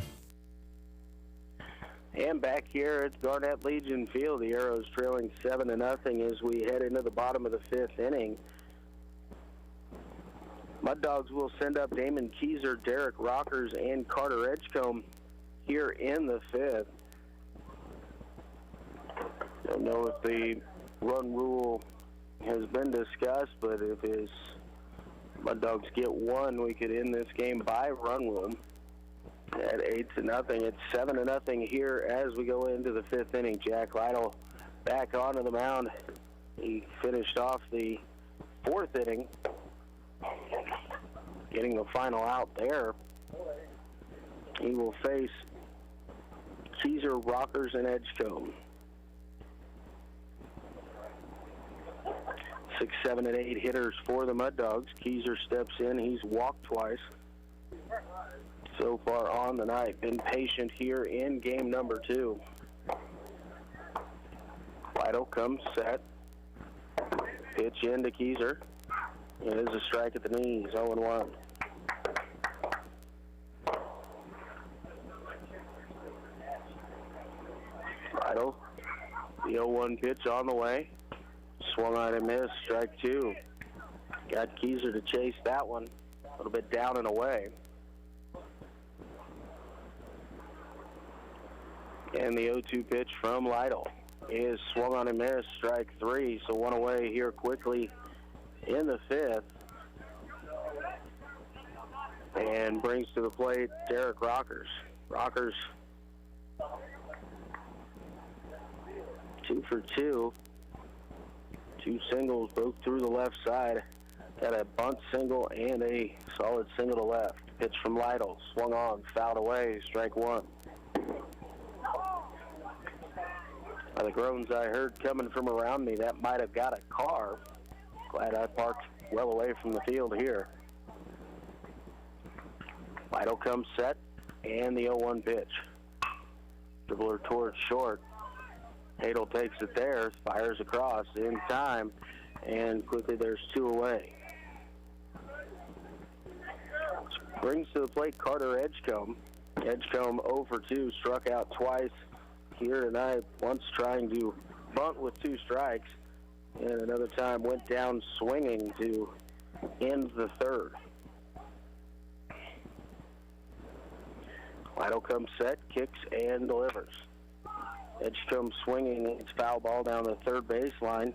And back here at Garnett Legion Field, the Arrows trailing 7-0 as we head into the bottom of the 5th inning. Mud Dogs will send up Damon Keyser, Derek Rockers, and Carter Edgecombe here in the 5th. Don't know if the run rule has been discussed, but if his Mud Dogs get 1, we could end this game by run rule at 8-0. It's 7-0 here as we go into the 5th inning. Jack Lytle back onto the mound. He finished off the 4th inning, getting the final out there. He will face Keyser, Rockers, and Edgecombe. 6, 7, and 8 hitters for the Mud Dogs. Keyser steps in. He's walked twice so far on the night. Been patient here in game number 2. Lytle comes set. Pitch into Keyser. It is a strike at the knees, 0-1. Lytle, the 0-1 pitch on the way. Swung on and missed, strike 2. Got Keyser to chase that one. A little bit down and away. And the 0-2 pitch from Lytle is swung on and missed, strike 3. So 1 away here quickly in the 5th. And brings to the plate Derek Rockers. Rockers 2 for 2. 2 singles, both through the left side. Got a bunt single and a solid single to left. Pitch from Lytle, swung on, fouled away, strike 1. By the groans I heard coming from around me, that might have got a car. Glad I parked well away from the field here. Lytle comes set, and the 0-1 pitch. Dribbler towards short. Hadel takes it there, fires across in time, and quickly there's 2 away. Brings to the plate Carter Edgecombe. Edgecombe 0 for 2, struck out twice here tonight, once trying to bunt with 2 strikes. and another time went down swinging to end the third. Lidle comes set, kicks, and delivers. Edge comes swinging. It's foul ball down the third baseline.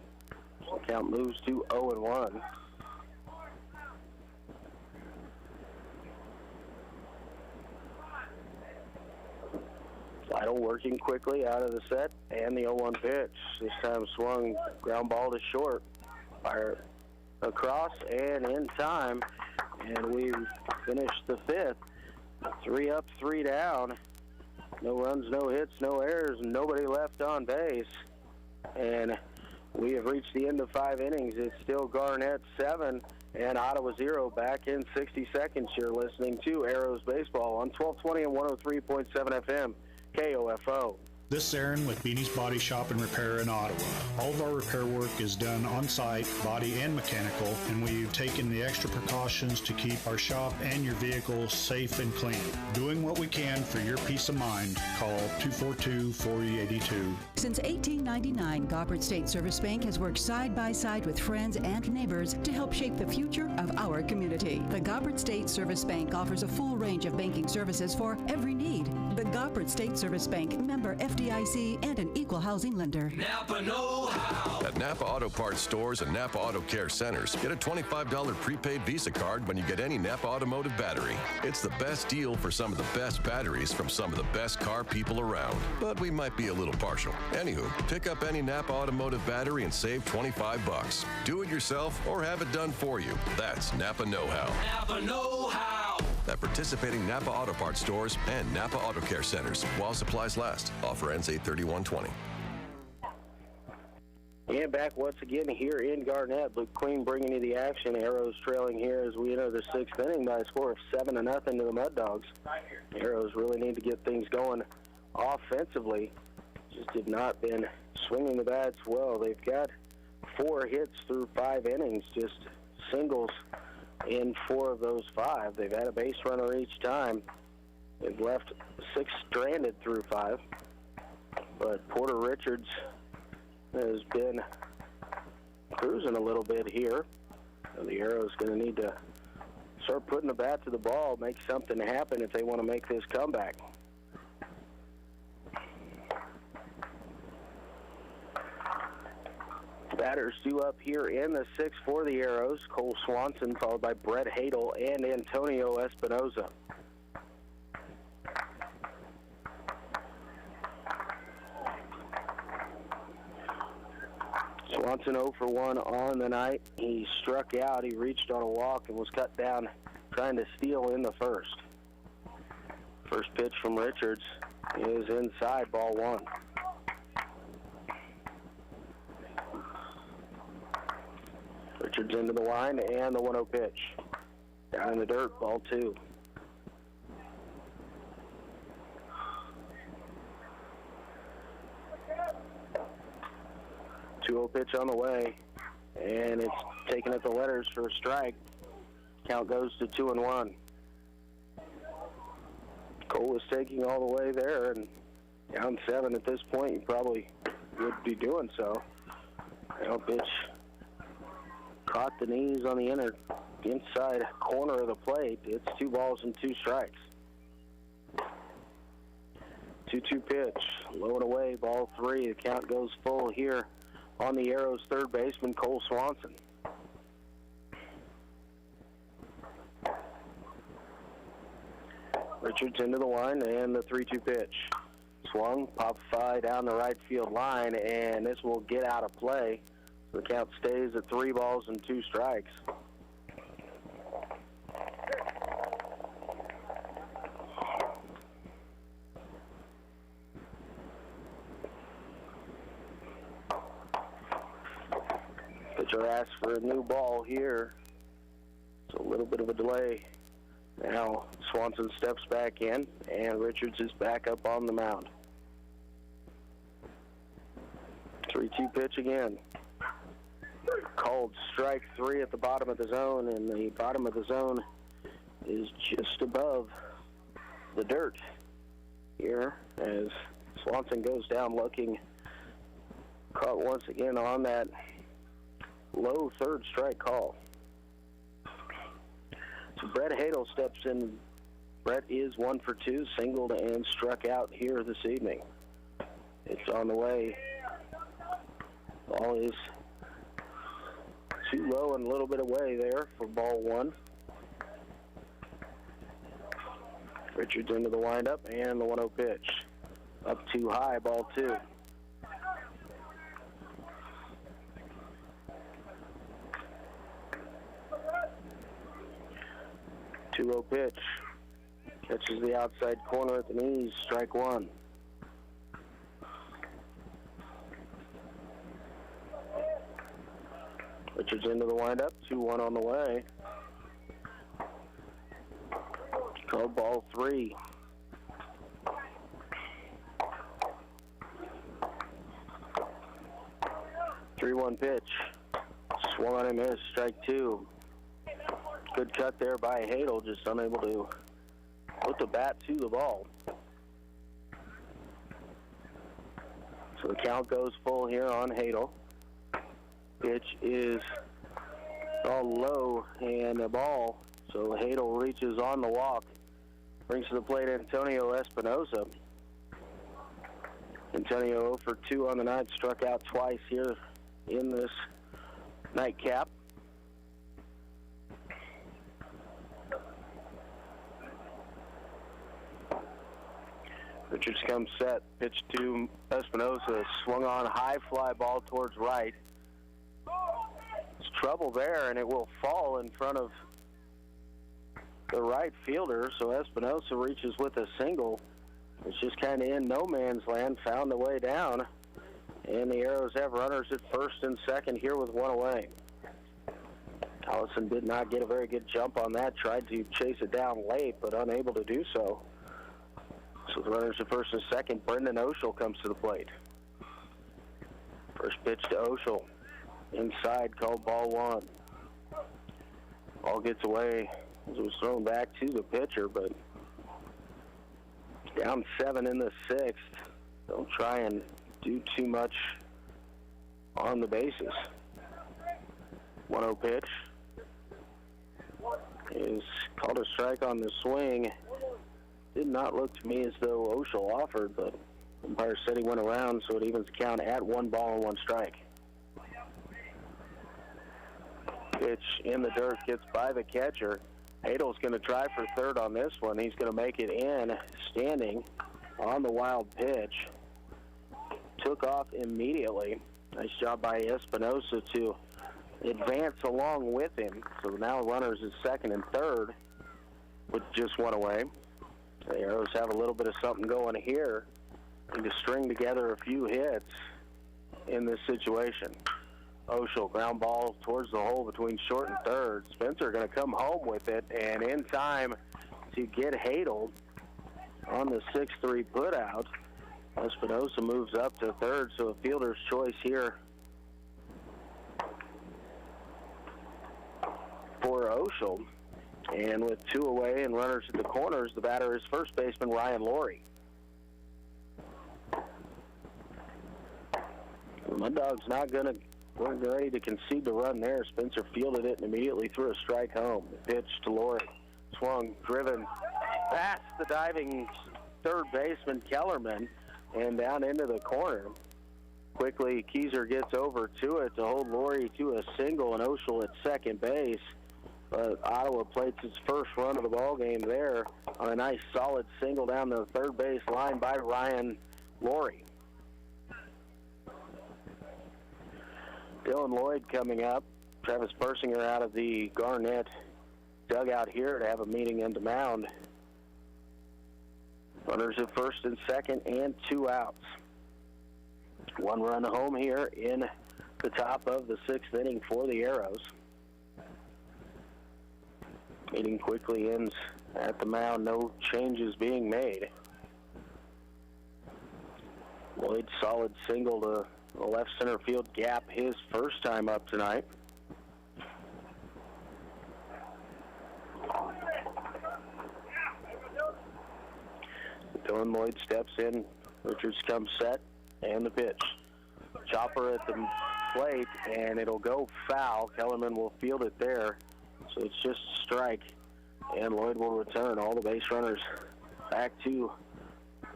So count moves to 0-1. Lidle working quickly out of the set, and the 0-1 pitch. This time swung, ground ball to short. Fire across and in time, and we finished the fifth. 3 up, 3 down. No runs, no hits, no errors, nobody left on base. And we have reached the end of 5 innings. It's still Garnett 7 and Ottawa 0. Back in 60 seconds. You're listening to Arrows Baseball on 1220 and 103.7 FM, KOFO. This is Aaron with Beanie's Body Shop and Repair in Ottawa. All of our repair work is done on site, body and mechanical, and we've taken the extra precautions to keep our shop and your vehicle safe and clean. Doing what we can for your peace of mind. Call 242-4082. Since 1899, Gobbert State Service Bank has worked side by side with friends and neighbors to help shape the future of our community. The Gobbert State Service Bank offers a full range of banking services for every need. The Gobbert State Service Bank, member FDIC, and an equal housing lender. Napa know-how. At Napa Auto Parts stores and Napa Auto Care centers, get a $25 prepaid Visa card when you get any Napa Automotive battery. It's the best deal for some of the best batteries from some of the best car people around. But we might be a little partial. Anywho, pick up any Napa Automotive battery and save $25. Do it yourself or have it done for you. That's Napa know-how. Napa know-how. At participating Napa Auto Parts stores and Napa Auto Care centers while supplies last. Offer ends 8/31/20. And back once again here in Garnett. Luke Queen bringing you the action. Arrows trailing here as we enter the 6th inning by a score of 7-0 to the Mud Dogs. Arrows really need to get things going offensively. Just have not been swinging the bats well. They've got 4 hits through 5 innings, just singles in 4 of those 5. They've had a base runner each time. They've left 6 stranded through 5. But Porter Richards has been cruising a little bit here. So the Arrows going to need to start putting the bat to the ball, make something happen if they want to make this comeback. Batters due up here in the 6th for the Arrows. Cole Swanson followed by Brett Hadel and Antonio Espinoza. Swanson 0 for 1 on the night. He struck out. He reached on a walk and was cut down trying to steal in the first. First pitch from Richards is inside, ball 1. Richards into the line and the 1-0 pitch. Down in the dirt, ball 2. Pitch on the way, and it's taken at the letters for a strike. Count goes to 2-1. Cole was taking all the way there, and down 7 at this point, you probably would be doing so. Pitch caught the knees on the inside corner of the plate. It's 2 balls and 2 strikes. 2-2 pitch, low and away, ball 3. The count goes full here on the Arrows' third baseman, Cole Swanson. Richards into the line and the 3-2 pitch. Swung, pop fly down the right field line, and this will get out of play. The count stays at 3 balls and 2 strikes. Pitcher asks for a new ball here. It's a little bit of a delay. Now Swanson steps back in, and Richards is back up on the mound. 3-2 pitch again. Called strike 3 at the bottom of the zone, and the bottom of the zone is just above the dirt here as Swanson goes down looking. Caught once again on that low third strike call. So Brett Hadel steps in. Brett is 1 for 2, singled and struck out here this evening. It's on the way. Ball is too low and a little bit away there for ball 1. Richards into the windup and the 1-0 pitch. Up too high, ball 2. Two-0 pitch. Catches the outside corner at the knees, strike 1. Richards into the windup, 2-1 on the way. Called ball 3. Three-one pitch. Swung on and missed, strike 2. Good cut there by Hadel, just unable to put the bat to the ball. So the count goes full here on Hadel. Pitch is all low and a ball. So Hadel reaches on the walk. Brings to the plate Antonio Espinosa. Antonio 0 for 2 on the night, struck out twice here in this nightcap. Richards comes set, pitch to Espinosa, swung on, high fly ball towards right. There's trouble there, and it will fall in front of the right fielder, so Espinosa reaches with a single. It's just kind of in no man's land, found the way down, and the Arrows have runners at first and second here with 1 away. Allison did not get a very good jump on that, tried to chase it down late, but unable to do so. So the runners at first and second. Brendan Oshel comes to the plate. First pitch to Oshel. Inside, called ball 1. Ball gets away as it was thrown back to the pitcher, but down 7 in the 6th. Don't try and do too much on the bases. 1-0 pitch is called a strike on the swing. Did not look to me as though Oshel offered, but umpire said he went around, so it evens the count at 1 ball and 1 strike. Pitch in the dirt, gets by the catcher. Hadel's going to try for third on this one. He's going to make it in, standing on the wild pitch. Took off immediately. Nice job by Espinosa to advance along with him. So now runners at second and third with just 1 away. The Arrows have a little bit of something going here. Need to string together a few hits in this situation. Oshel, ground ball towards the hole between short and third. Spencer going to come home with it, and in time to get Hadel on the 6-3 putout. Espinosa moves up to third, so a fielder's choice here for Oshel. And with 2 away and runners at the corners, the batter is first baseman Ryan Laurie. The Mud Dogs weren't ready to concede the run there. Spencer fielded it and immediately threw a strike home. The pitch to Laurie. Swung, driven past the diving third baseman Kellerman and down into the corner. Quickly, Keyser gets over to it to hold Laurie to a single and Oshel at second base. But Ottawa plates its first run of the ball game there on a nice solid single down the third base line by Ryan Laurie. Dylan Lloyd coming up. Travis Persinger out of the Garnett dugout here to have a meeting in the mound. Runners at first and second and 2 outs. 1 run home here in the top of the 6th inning for the Arrows. Meeting quickly ends at the mound. No changes being made. Lloyd solid single to the left center field gap, his first time up tonight. Dylan Lloyd steps in. Richards comes set, and the pitch. Chopper at the plate, and it'll go foul. Kellerman will field it there, so it's just a strike, and Lloyd will return. All the base runners back to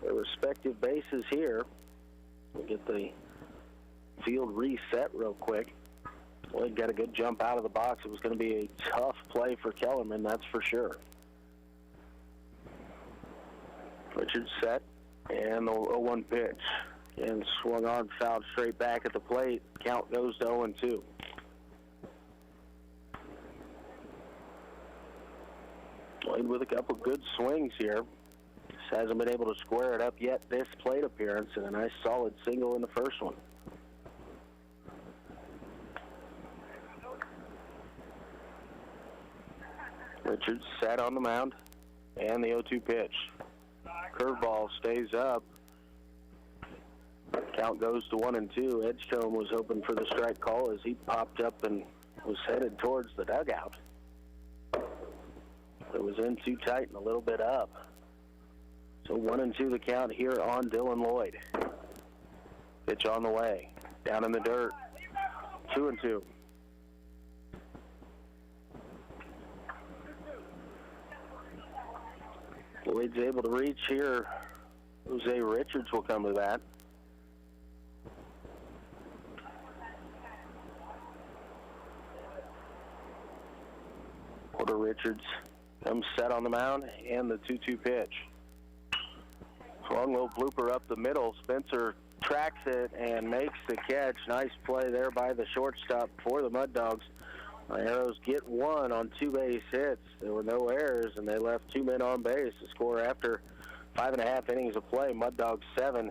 their respective bases here. We'll get the field reset real quick. Lloyd got a good jump out of the box. It was going to be a tough play for Kellerman, that's for sure. Richards set, and the 0-1 pitch. And swung on, fouled straight back at the plate. Count goes to 0-2. Lloyd with a couple good swings here. Just hasn't been able to square it up yet this plate appearance, and a nice solid single in the first one. Richards sat on the mound, and the 0-2 pitch. Curveball stays up. Count goes to 1-2. Edgecombe was hoping for the strike call as he popped up and was headed towards the dugout. It was in too tight and a little bit up. So 1-2 the count here on Dylan Lloyd. Pitch on the way. Down in the dirt. 2-2. Lloyd's able to reach here. Jose Richards will come to that. Porter Richards comes set on the mound, and the 2-2 pitch. Long little blooper up the middle. Spencer tracks it and makes the catch. Nice play there by the shortstop for the Mud Dogs. The Arrows get one on 2 base hits. There were no errors, and they left 2 men on base to score after 5.5 innings of play. Mud Dogs 7,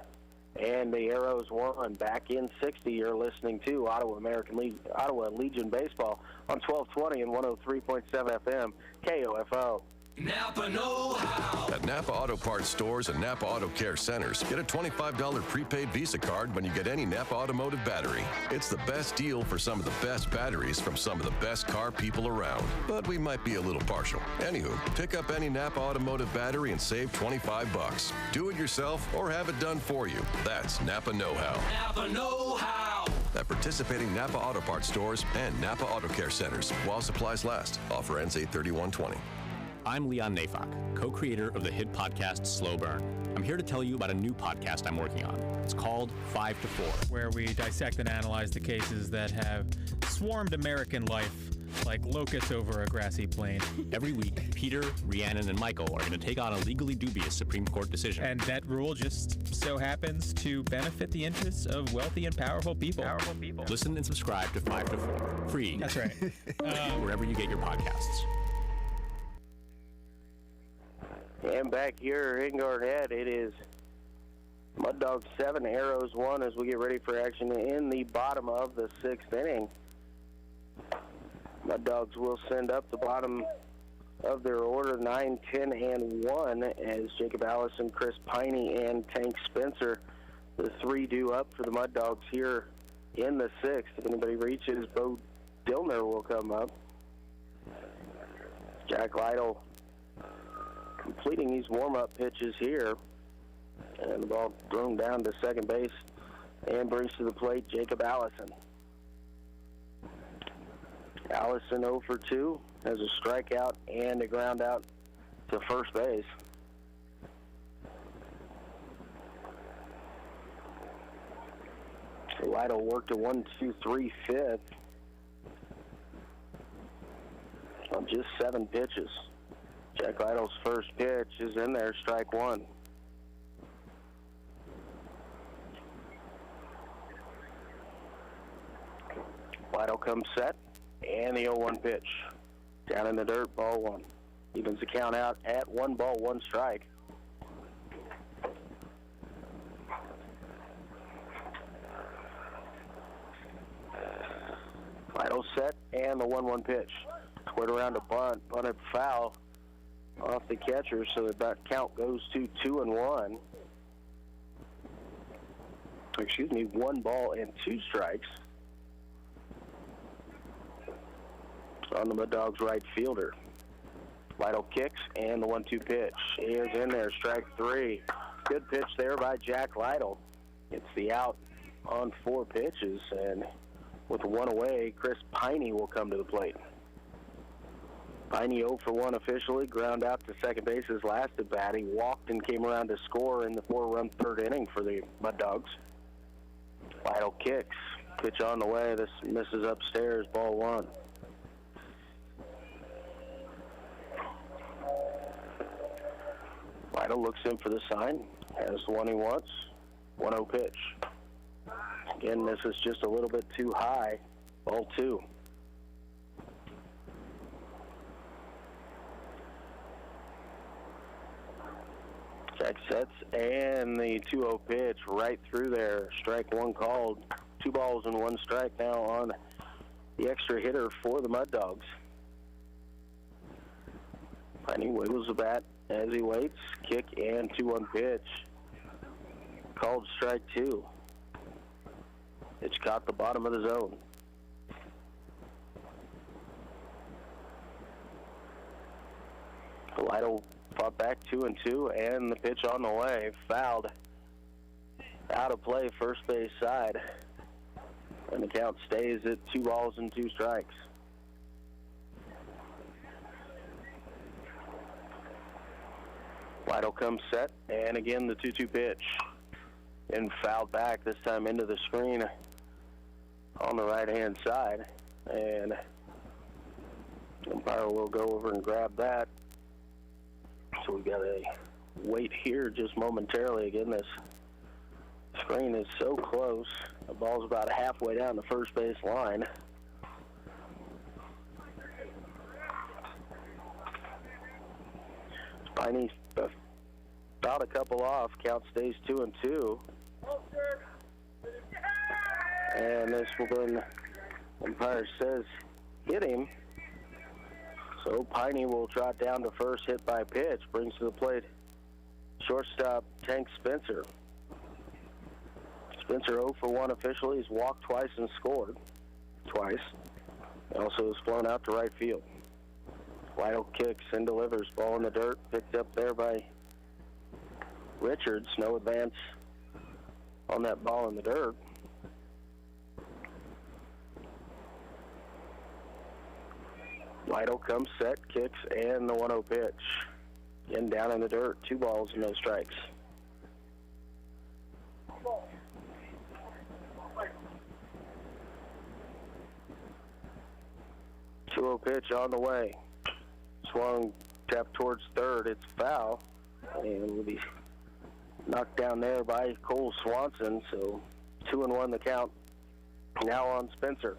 and the Arrows 1. Back in 60, you're listening to Ottawa Legion Baseball on 1220 and 103.7 FM, KOFO. Napa know-how. At Napa Auto Parts stores and Napa Auto Care centers, get a $25 prepaid Visa card when you get any Napa automotive battery. It's the best deal for some of the best batteries from some of the best car people around. But we might be a little partial. Anywho, pick up any Napa automotive battery and save $25. Do it yourself or have it done for you. That's Napa know-how. Napa know-how. At participating Napa Auto Parts stores and Napa Auto Care centers while supplies last. Offer ends 8/31/20. I'm Leon Nafok, co-creator of the hit podcast Slow Burn. I'm here to tell you about a new podcast I'm working on. It's called 5 to 4, where we dissect and analyze the cases that have swarmed American life like locusts over a grassy plain. Every week, Peter, Rhiannon, and Michael are going to take on a legally dubious Supreme Court decision. And that rule just so happens to benefit the interests of wealthy and powerful people. Listen and subscribe to 5 to 4. Free. That's right. Wherever you get your podcasts. And back here in Garnett, it is Mud Dogs 7, Arrows 1 as we get ready for action in the bottom of the 6th inning. Mud Dogs will send up the bottom of their order 9, 10, and 1 as Jacob Allison, Chris Piney, and Tank Spencer, the 3 due up for the Mud Dogs here in the 6th. If anybody reaches, Bo Dillner will come up. Jack Lytle completing these warm-up pitches here, and the ball thrown down to second base and brings to the plate Jacob Allison. Allison 0 for 2, has a strikeout and a ground out to first base. Lytle worked a 1-2-3 fifth on just 7 pitches. Jack Lytle's first pitch is in there, strike 1. Lytle comes set, and the 0-1 pitch. Down in the dirt, ball 1. Evens the count out at 1 ball, 1 strike. Lytle set, and the 1-1 pitch. Squared around a bunt, bunted foul off the catcher, so the count goes to 2-1. Excuse me, 1 ball and 2 strikes on the Mud Dogs right fielder. Lytle kicks, and the 1-2 pitch is in there, strike 3. Good pitch there by Jack Lytle. It's the out on 4 pitches, and With one away, Chris Piney will come to the plate. Piney 0 for 1 officially, ground out to second base his last at bat. He walked and came around to score in the 4-run third inning for the Mud Dogs. Lytle kicks, pitch on the way. This misses upstairs, ball 1. Lytle looks in for the sign, has the one he wants. 1-0 pitch. Again, this is just a little bit too high. Ball 2. Jack sets, and the 2-0 pitch right through there. Strike 1 called. 2 balls and 1 strike now on the extra hitter for the Mud Dogs. Piney wiggles the bat as he waits. Kick and 2-1 pitch. Called strike 2. It's caught the bottom of the zone. Lytle fought back 2-2, and the pitch on the way. Fouled. Out of play, first base side. And the count stays at 2 balls and 2 strikes. Lytle comes set, and again the 2-2 pitch. And fouled back, this time into the screen on the right-hand side. And the umpire will go over and grab that. So we've got to wait here just momentarily. Again, this screen is so close. The ball's about halfway down the first base line. Piney about a couple off. Count stays 2-2. And this will then, umpire says, hit him. So Piney will trot down to first, hit by pitch. Brings to the plate shortstop Tank Spencer. Spencer 0 for 1 officially. He's walked twice and scored twice. Also has flown out to right field. Lytle kicks and delivers. Ball in the dirt. Picked up there by Richards. No advance on that ball in the dirt. Lytle comes set, kicks, and the 1-0 pitch. Again, down in the dirt. 2 balls and no strikes. Pitch on the way. Swung, tapped towards third. It's foul. And will be knocked down there by Cole Swanson. So 2-1 the count. Now on Spencer.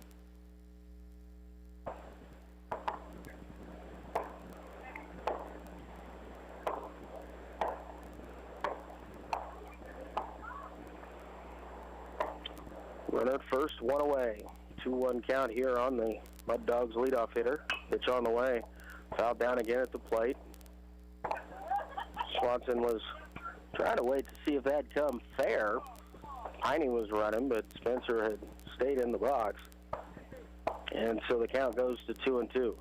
Runner at first, 1 away. 2-1 count here on the Mud Dogs leadoff hitter. Pitch on the way. Fouled down again at the plate. Swanson was trying to wait to see if that'd come fair. Piney was running, but Spencer had stayed in the box. And so the count goes to 2-2.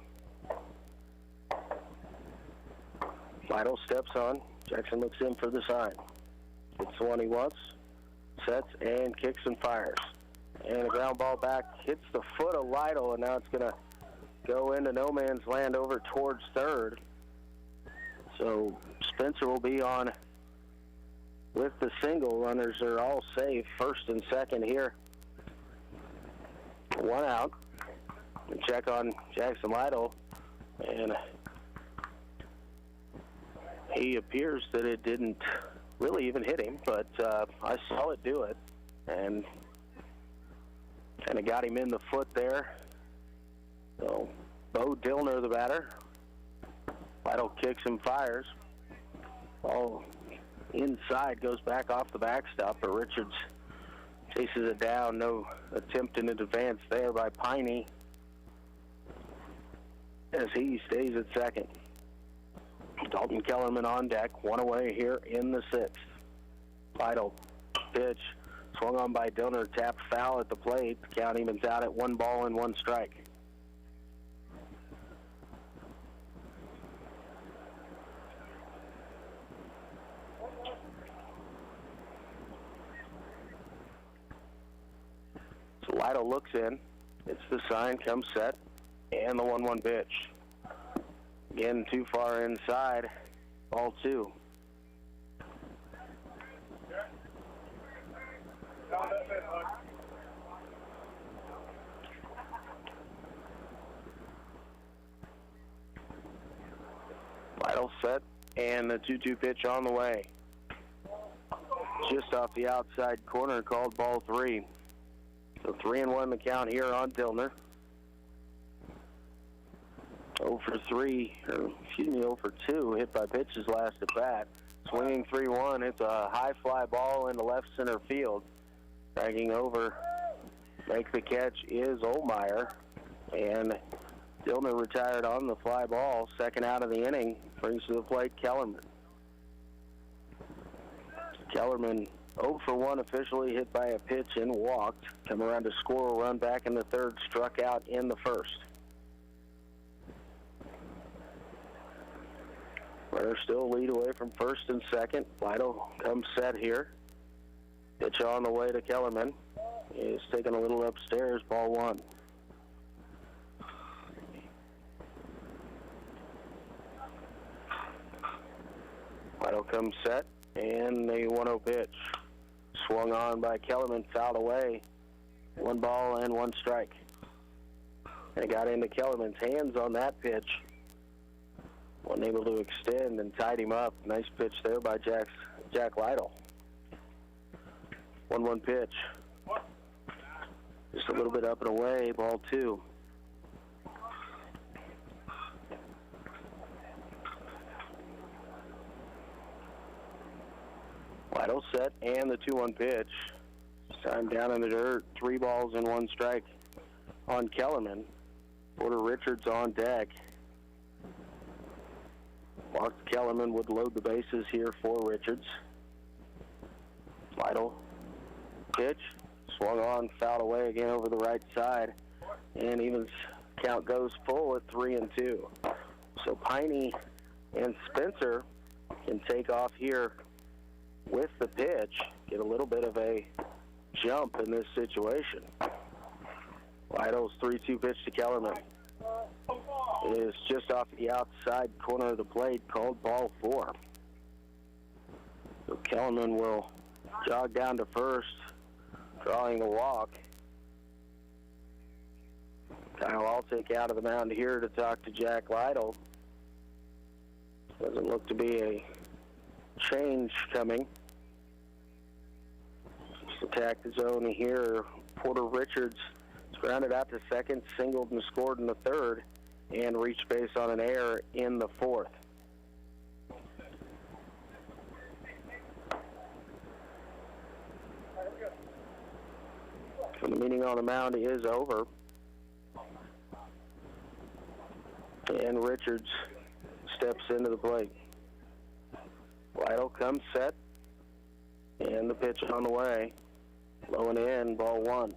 Lytle steps on. Jackson looks in for the sign. Gets the one he wants. Sets and kicks and fires. And a ground ball back hits the foot of Lytle, and now it's going to go into no man's land over towards third. So Spencer will be on with the single. Runners are all safe, first and second here. 1 out. And check on Jackson Lytle, and he appears that it didn't really even hit him, but I saw it do it, and kind of got him in the foot there. So Bo Dillner, the batter. Lytle kicks and fires. Ball inside, goes back off the backstop, but Richards chases it down. No attempt in advance there by Piney as he stays at second. Dalton Kellerman on deck, 1 away here in the 6th. Lytle pitch swung on by Dillner, tapped foul at the plate. The count evens out at 1 ball and 1 strike. So Lytle looks in, It's the sign, comes set, and the 1-1 pitch. Again, too far inside, ball 2. Vital set, and the 2-2 pitch on the way. Just off the outside corner, called ball 3. So 3-1 the count here on Dillner. 0 for 2, hit by pitches last at bat. Swinging 3-1, it's a high fly ball into left center field. Dragging over, make the catch is Olmeyer, and Dillner retired on the fly ball. Second out of the inning, brings to the plate Kellerman. Kellerman 0 for 1 officially, hit by a pitch and walked. Come around to score a run back in the third, struck out in the first. Runner still lead away from first and second. Vital comes set here. Pitch on the way to Kellerman. He's taking a little upstairs, ball 1. Vital comes set, and the 1-0 pitch. Swung on by Kellerman, fouled away. 1 ball and 1 strike. And it got into Kellerman's hands on that pitch. Wasn't able to extend and tied him up. Nice pitch there by Jack Lytle. 1-1 pitch. Just a little bit up and away, ball 2. Lytle set, and the 2-1 pitch. This time down in the dirt, 3 balls and 1 strike on Kellerman. Porter Richards on deck. Mark Kellerman would load the bases here for Richards. Lytle pitch, swung on, fouled away again over the right side, and even count goes full at 3-2. So Piney and Spencer can take off here with the pitch, get a little bit of a jump in this situation. Lytle's 3-2 pitch to Kellerman. It is just off the outside corner of the plate, called ball 4. So Kellerman will jog down to first, drawing the walk. Kyle Altic out of the mound here to talk to Jack Lytle. Doesn't look to be a change coming. Just attack the zone here. Porter Richards grounded out to second, singled and scored in the third, and reached base on an error in the fourth. So the meeting on the mound is over. And Richards steps into the plate. Lytle comes set, and the pitch on the way. Low and in, ball 1.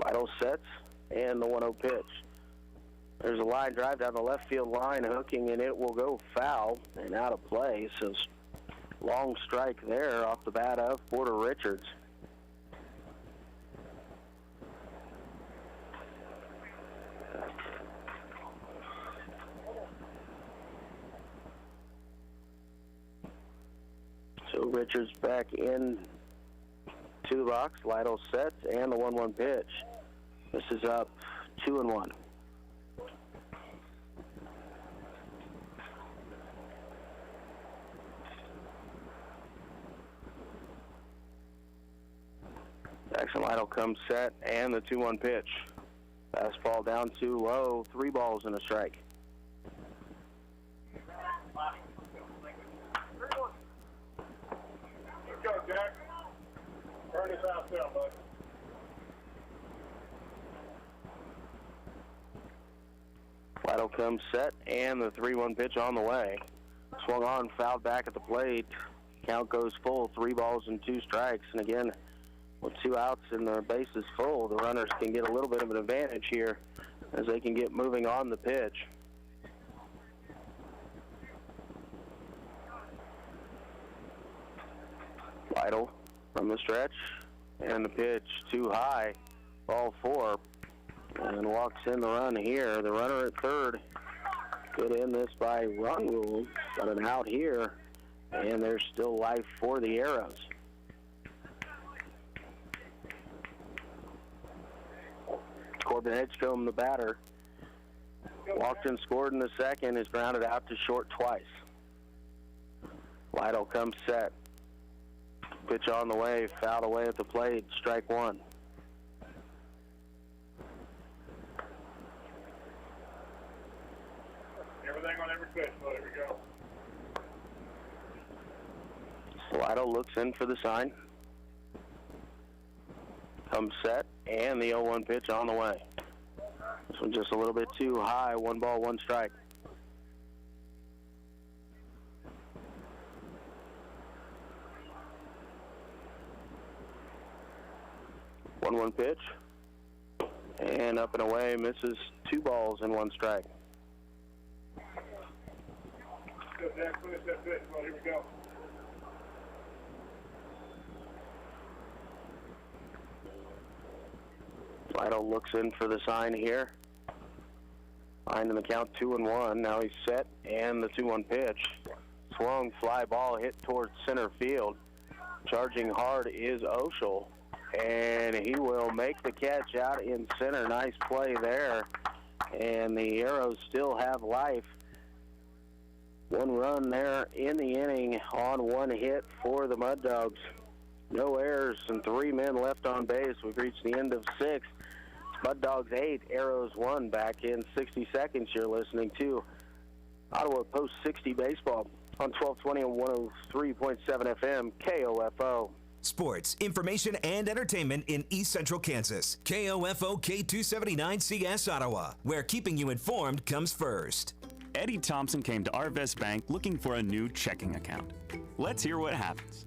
Lytle sets, and the 1-0 pitch. There's a line drive down the left field line, hooking, and it will go foul and out of play. So long strike there off the bat of Porter Richards. So Richards back in to the box. Lytle sets, and the 1-1 pitch. This is up 2-1. Jackson Lytle comes set, and the 2-1 pitch. Fastball down too low, 3 balls and a strike. Let's go, Jack. Turn this house down, bud. Lytle comes set, and the 3-1 pitch on the way. Swung on, fouled back at the plate. Count goes full, 3 balls and 2 strikes. And again, with 2 outs and the bases full, the runners can get a little bit of an advantage here as they can get moving on the pitch. Lytle from the stretch, and the pitch too high, ball 4, and walks in the run here. The runner at third could end this by run rule, but an out here, and there's still life for the Arrows. Corbin Edgecombe, the batter, walked and scored in the second, is grounded out to short twice. Lytle comes set. Pitch on the way, fouled away at the plate, strike 1. Everything on every pitch, so there we go. Lytle looks in for the sign. Comes set, and the 0-1 pitch on the way. This one just a little bit too high, 1 ball, 1 strike. One pitch, and up and away, misses 2 balls and 1 strike. Good, Jack, finish that pitch. Well, here we go. Lytle looks in for the sign here. Behind in the count, 2-1. Now he's set, and the 2-1 pitch. Swung, fly ball hit towards center field. Charging hard is Oshel, and he will make the catch out in center. Nice play there, and the Arrows still have life. 1 run there in the inning on 1 hit for the Mud Dogs. No errors and 3 men left on base. We've reached the end of 6. Mud Dogs 8, Arrows 1. Back in 60 seconds, you're listening to Ottawa Post 60 Baseball on 1220 and 103.7 FM, KOFO. Sports, information, and entertainment in East Central Kansas. KOFO K279CS Ottawa, where keeping you informed comes first. Eddie Thompson came to Arvest Bank looking for a new checking account. Let's hear what happens.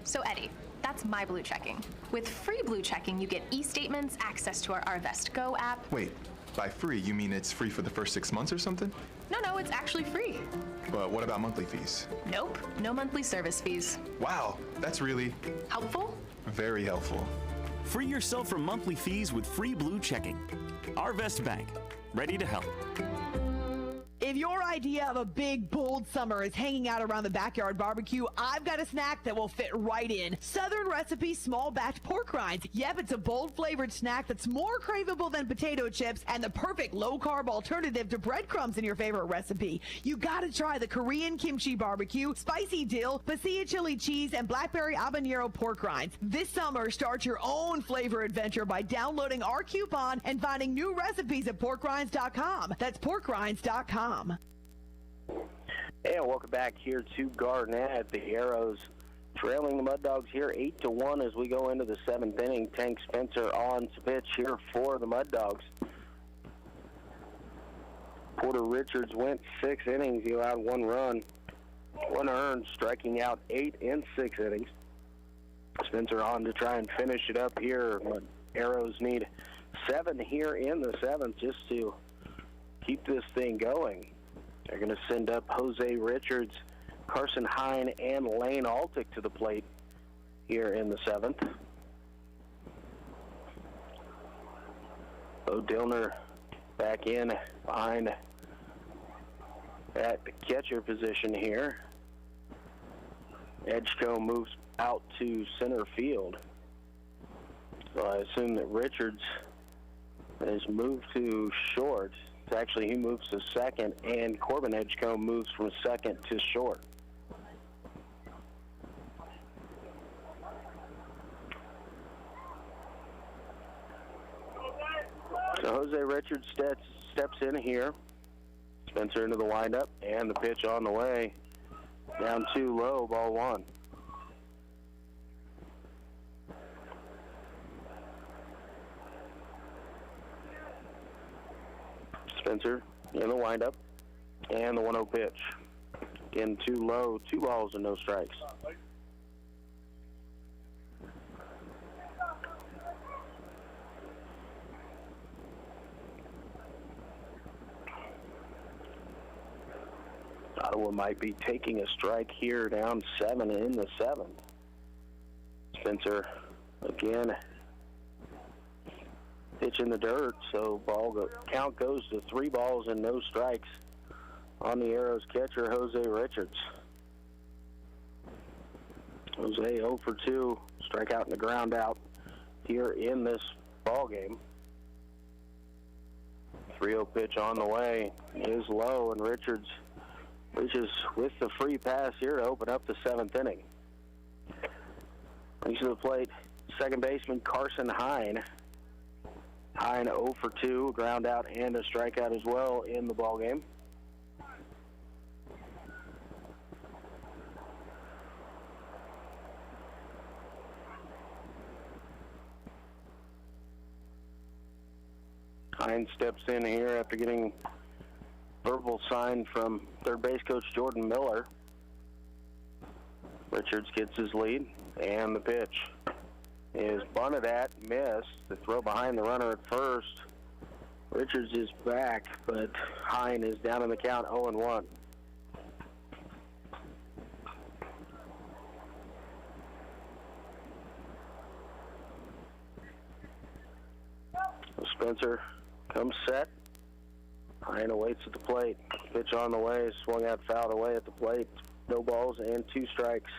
So Eddie, that's my Blue Checking. With free Blue Checking, you get e-statements, access to our Arvest Go app. Wait, by free, you mean it's free for the first 6 months or something? No, it's actually free. But what about monthly fees? Nope, no monthly service fees. Wow, that's really Helpful? very helpful. Free yourself from monthly fees with free Blue Checking. Arvest Bank, ready to help. If your idea of a big, bold summer is hanging out around the backyard barbecue, I've got a snack that will fit right in. Southern Recipe Small Batch Pork Rinds. Yep, it's a bold flavored snack that's more craveable than potato chips and the perfect low-carb alternative to breadcrumbs in your favorite recipe. You gotta try the Korean kimchi barbecue, spicy dill, pasilla chili cheese, and blackberry habanero pork rinds. This summer, start your own flavor adventure by downloading our coupon and finding new recipes at porkrinds.com. That's porkrinds.com. And welcome back here to Garnett. The Arrows trailing the Mud Dogs here 8-1 as we go into the 7th inning. Tank Spencer on to pitch here for the Mud Dogs. Porter Richards went 6 innings. He allowed 1 run, 1 earned, striking out 8 in 6 innings. Spencer on to try and finish it up here. But Arrows need 7 here in the 7th just to keep this thing going. They're going to send up Jose Richards, Carson Hine, and Lane Altick to the plate here in the 7th. Bo Dillner back in behind at the catcher position here. Edgecombe moves out to center field. So I assume that Richards has moved to short. Actually, he moves to second, and Corbin Edgecombe moves from second to short. So Jose Richards steps in here. Spencer into the windup, and the pitch on the way. Down too low, ball 1. Spencer in the windup, and the 1-0 pitch. Again, too low, 2 balls and no strikes. Ottawa might be taking a strike here, down 7 in the 7th. Spencer again pitch in the dirt, so count goes to 3 balls and no strikes on the Arrows catcher, Jose Richards. Jose 0 for 2, strikeout and a ground out here in this ball game. 3-0 pitch on the way is low, and Richards reaches with the free pass here to open up the 7th inning. Brings to the plate second baseman Carson Hine. Hine 0 for 2, ground out and a strikeout as well in the ball game. Hine steps in here after getting verbal sign from third base coach Jordan Miller. Richards gets his lead, and the pitch is bunted at, missed. The throw behind the runner at first. Richards is back, but Hine is down in the count 0-1. Spencer comes set. Hine awaits at the plate. Pitch on the way, swung out, fouled away at the plate. No balls and 2 strikes.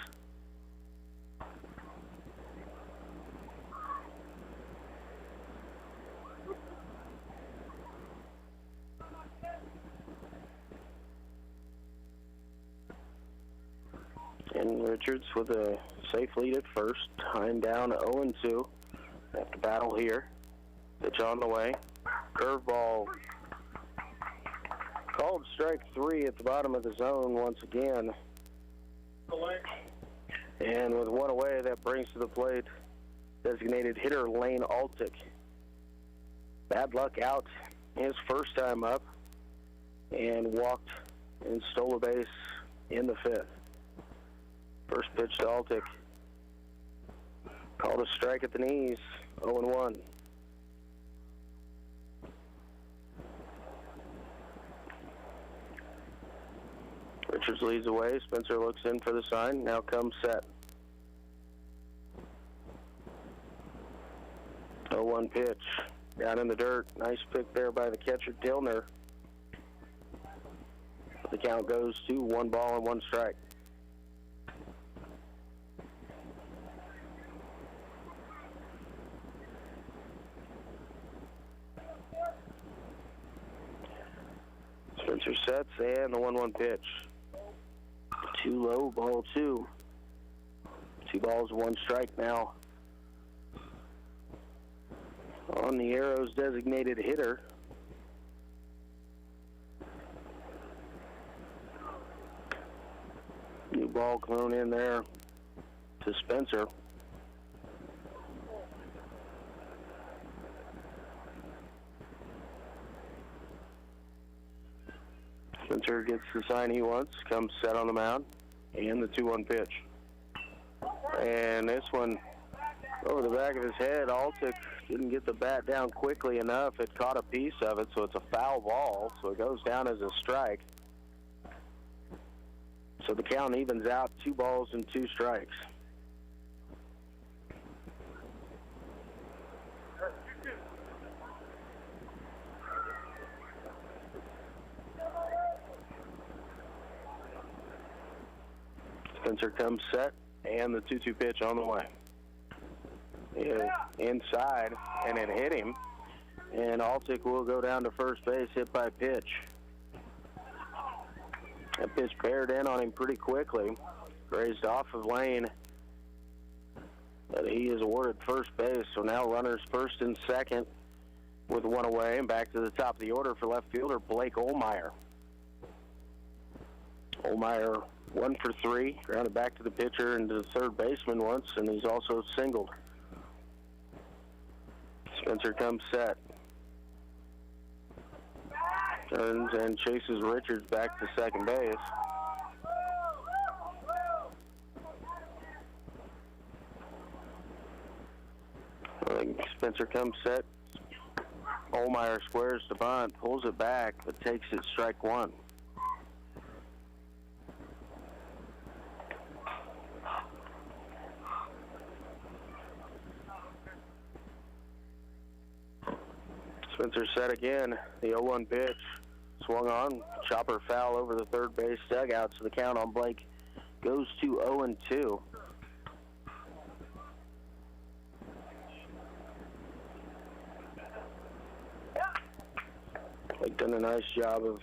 And Richards with a safe lead at first. Hine down 0-2. Have to battle here. Pitch on the way. Curveball. Called strike 3 at the bottom of the zone once again. And with 1 away, that brings to the plate designated hitter Lane Altick. Bad luck out his first time up, and walked and stole a base in the 5th. First pitch to Altick. Called a strike at the knees, 0-1. Richards leads away. Spencer looks in for the sign. Now comes set. 0-1 pitch. Down in the dirt. Nice pick there by the catcher, Dillner. The count goes to 1 ball and 1 strike. Spencer sets, and the 1-1 pitch. Too low, ball 2. 2 balls, 1 strike now on the Arrows designated hitter. New ball thrown in there to Spencer. Spencer gets the sign he wants, comes set on the mound, and the 2-1 pitch. And this one over the back of his head. Altick didn't get the bat down quickly enough. It caught a piece of it, so it's a foul ball, so it goes down as a strike. So the count evens out, 2 balls and 2 strikes. Spencer comes set, and the 2-2 pitch on the way. Inside, and it hit him. And Altick will go down to first base, hit by pitch. That pitch bared in on him pretty quickly. Grazed off of Lane. But he is awarded first base, so now runners first and second with 1 away. And back to the top of the order for left fielder Blake Olmeyer. Olmeyer 1 for 3, grounded back to the pitcher and to the third baseman once, and he's also singled. Spencer comes set. Turns and chases Richards back to second base. Spencer comes set. Olmeyer squares to bunt, pulls it back, but takes it strike 1. Spencer set again. The 0-1 pitch. Swung on. Chopper foul over the third base dugout, so the count on Blake goes to 0-2. Blake done a nice job of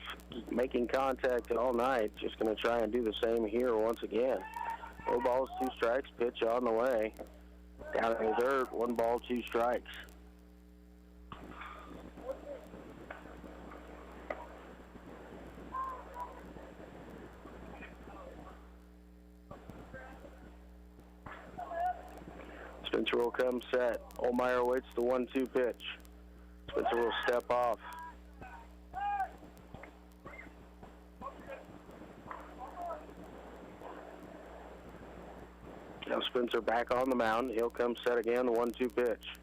making contact all night. Just going to try and do the same here once again. 4 balls, 2 strikes. Pitch on the way. Down in the dirt. 1 ball, 2 strikes. Spencer will come set. Olmeyer waits the 1-2 pitch. Spencer will step off. Now Spencer back on the mound. He'll come set again, the 1-2 pitch.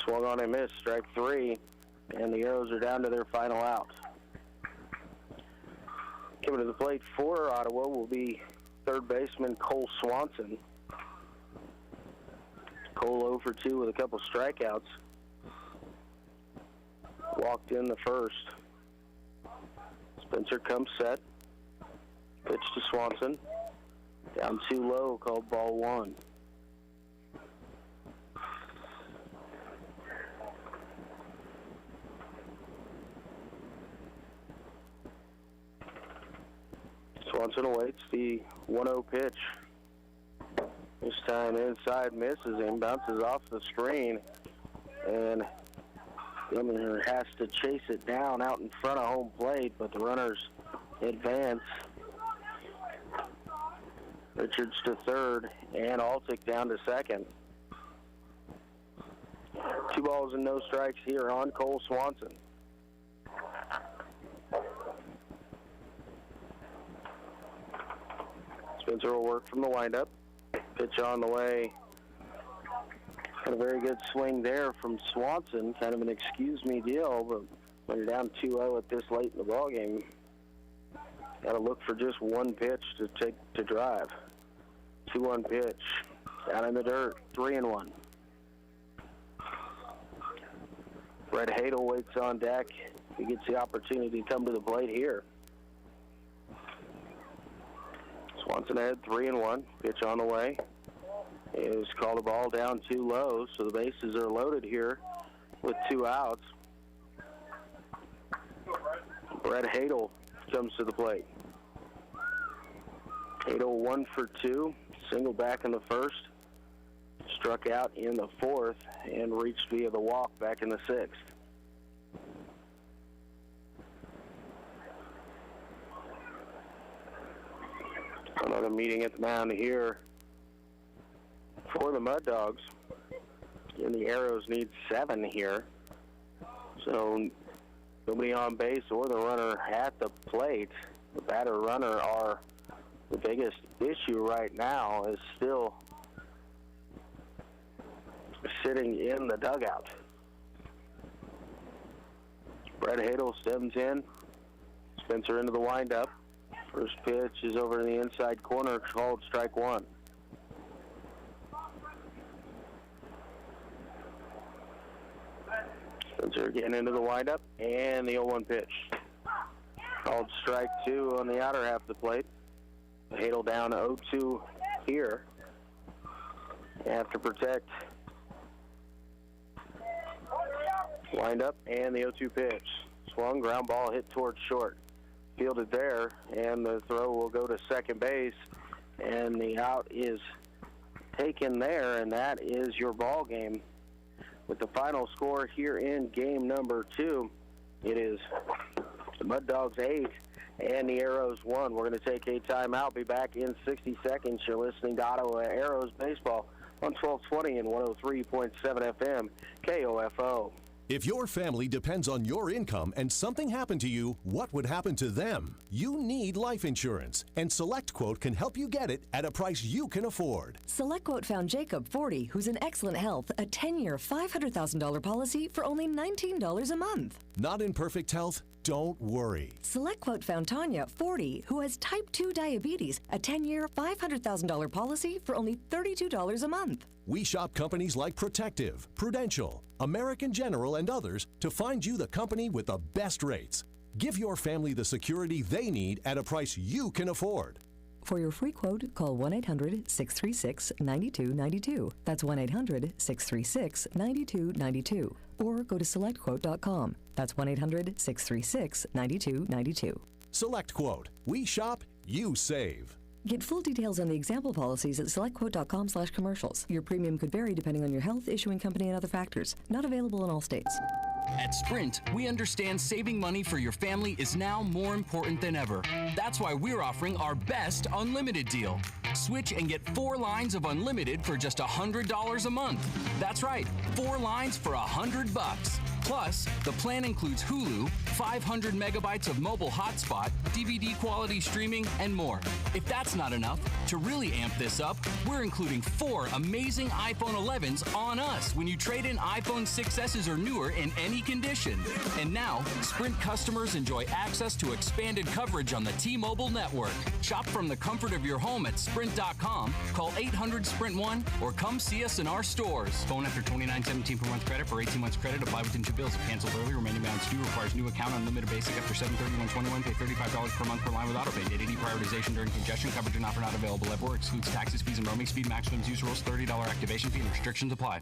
Swung on and missed, strike 3, and the Arrows are down to their final out. Coming to the plate for Ottawa will be third baseman Cole Swanson. Cole 0 for 2 with a couple strikeouts. Walked in the first. Spencer comes set. Pitch to Swanson. Down too low, called ball 1. Swanson awaits the 1-0 pitch. This time inside, misses him, bounces off the screen, and Gilmer has to chase it down out in front of home plate, but the runners advance. Richards to third, and Altick down to second. 2 balls and no strikes here on Cole Swanson. Spencer will work from the windup. Pitch on the way. Had a very good swing there from Swanson. Kind of an excuse me deal, but when you're down 2-0 at this late in the ballgame, got to look for just 1 pitch to drive. 2-1 pitch. Down in the dirt. 3-1. Brett Hadel waits on deck. He gets the opportunity to come to the plate here. Swanson ahead, 3-1. Pitch on the way. It was called a ball down too low, so the bases are loaded here with 2 outs. Brett Hadel comes to the plate. Hadel 1 for 2, single back in the first, struck out in the 4th, and reached via the walk back in the 6th. Another meeting at the mound here for the Mud Dogs. And the Arrows need 7 here. So nobody on base or the runner at the plate. The batter runner are the biggest issue right now, is still sitting in the dugout. Brett Hadel stems in. Spencer into the windup. First pitch is over in the inside corner, called strike 1. Spencer getting into the windup, and the 0-1 pitch. Called strike 2 on the outer half of the plate. Hadel down 0-2 here. Have to protect. Windup, and the 0-2 pitch. Swung, ground ball hit towards short. Fielded there, and the throw will go to second base, and the out is taken there, and that is your ball game. With the final score here in game number 2, it is the Mud Dogs 8 and the Arrows 1. We're going to take a timeout. Be back in 60 seconds. You're listening to Ottawa Arrows Baseball on 1220 and 103.7 FM KOFO. If your family depends on your income and something happened to you, what would happen to them? You need life insurance, and SelectQuote can help you get it at a price you can afford. SelectQuote found Jacob, 40, who's in excellent health, a 10-year, $500,000 policy for only $19 a month. Not in perfect health? Don't worry. SelectQuote found Tanya, 40, who has type 2 diabetes, a 10-year, $500,000 policy for only $32 a month. We shop companies like Protective, Prudential, American General, and others to find you the company with the best rates. Give your family the security they need at a price you can afford. For your free quote, call 1-800-636-9292. That's 1-800-636-9292. Or go to selectquote.com. That's 1-800-636-9292. Select Quote. We shop, you save. Get full details on the example policies at selectquote.com/commercials. Your premium could vary depending on your health, issuing company, and other factors. Not available in all states. At Sprint, we understand saving money for your family is now more important than ever. That's why we're offering our best unlimited deal. Switch and get 4 lines of unlimited for just $100 a month. That's right, 4 lines for $100. Plus, the plan includes Hulu, 500 megabytes of mobile hotspot, DVD quality streaming, and more. If that's not enough, to really amp this up, we're including 4 amazing iPhone 11s on us when you trade in iPhone 6S's or newer in any condition. And now, Sprint customers enjoy access to expanded coverage on the T-Mobile network. Shop from the comfort of your home at Sprint.com, call 800-SPRINT-1, or come see us in our stores. Phone after $29.17 per month credit for 18 months credit. Apply within 2 bills. If canceled early, remaining balance due. Requires new account. Unlimited basic after 7/31/21. Pay $35 per month per line with autopay. Data prioritization during congestion. Coverage and offer not available everywhere. Excludes taxes, fees, and roaming. Speed maximum use rules. $30 activation fee and restrictions apply.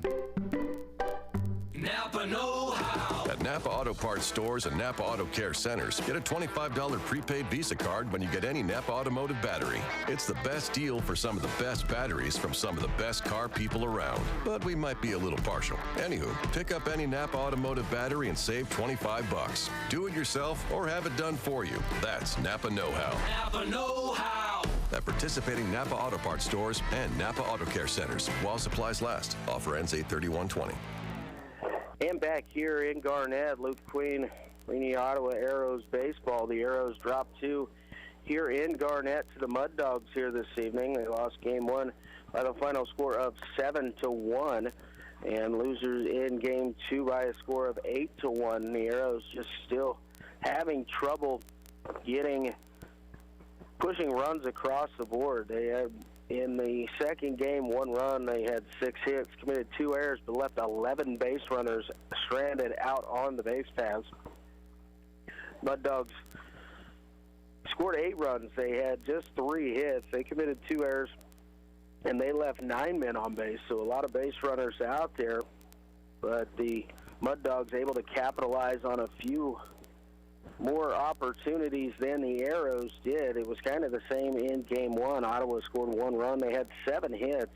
Napa know-how. At Napa Auto Parts stores and Napa Auto Care centers, get a $25 prepaid Visa card when you get any Napa automotive battery. It's the best deal for some of the best batteries from some of the best car people around. But we might be a little partial. Anywho, pick up any Napa automotive battery and save $25. Do it yourself or have it done for you. That's Napa know-how. Napa know-how. At participating Napa Auto Parts stores and Napa Auto Care centers while supplies last. Offer ends 8/31/20. And back here in Garnett, Luke Queen, leading Ottawa Arrows baseball. The Arrows dropped 2 here in Garnett to the Mud Dogs here this evening. They lost game 1 by the final score of 7-1, and losers in game 2 by a score of 8-1. The Arrows just still having trouble pushing runs across the board. They had, in the second game, 1 run. They had 6 hits, committed 2 errors, but left 11 base runners stranded out on the base paths. Mud Dogs scored 8 runs. They had just 3 hits. They committed 2 errors, and they left 9 men on base, so a lot of base runners out there. But the Mud Dogs able to capitalize on a few more opportunities than the Arrows did. It was kind of the same in game 1. Ottawa scored 1 run. They had 7 hits.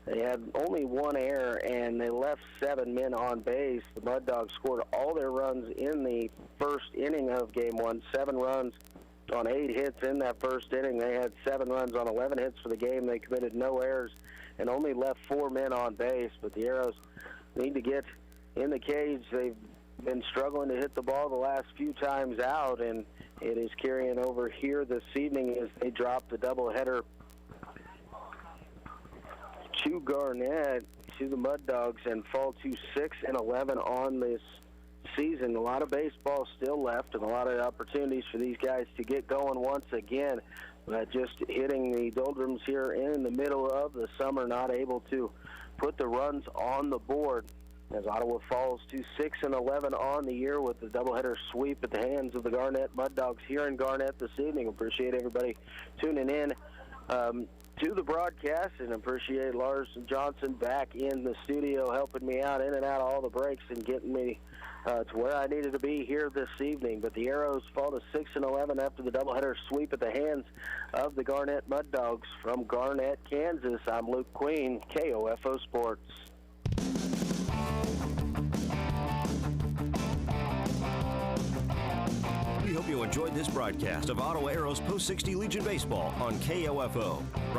They had only 1 error, and they left 7 men on base. The Mud Dogs scored all their runs in the first inning of game 1, 7 runs on 8 hits in that first inning. They had 7 runs on 11 hits for the game. They committed no errors and only left 4 men on base. But the Arrows need to get in the cage. They've been struggling to hit the ball the last few times out, and it is carrying over here this evening as they drop the doubleheader to Garnett, to the Mud Dogs, and fall to 6-11 on this season. A lot of baseball still left and a lot of opportunities for these guys to get going once again, but just hitting the doldrums here in the middle of the summer, not able to put the runs on the board, as Ottawa falls to 6-11 on the year with the doubleheader sweep at the hands of the Garnett Mud Dogs here in Garnett this evening. Appreciate everybody tuning in to the broadcast, and appreciate Lars Johnson back in the studio helping me out in and out of all the breaks and getting me to where I needed to be here this evening. But the Arrows fall to 6-11 after the doubleheader sweep at the hands of the Garnett Mud Dogs. From Garnett, Kansas, I'm Luke Queen, KOFO Sports. We hope you enjoyed this broadcast of Ottawa Arrows Post 60 Legion Baseball on KOFO. Brought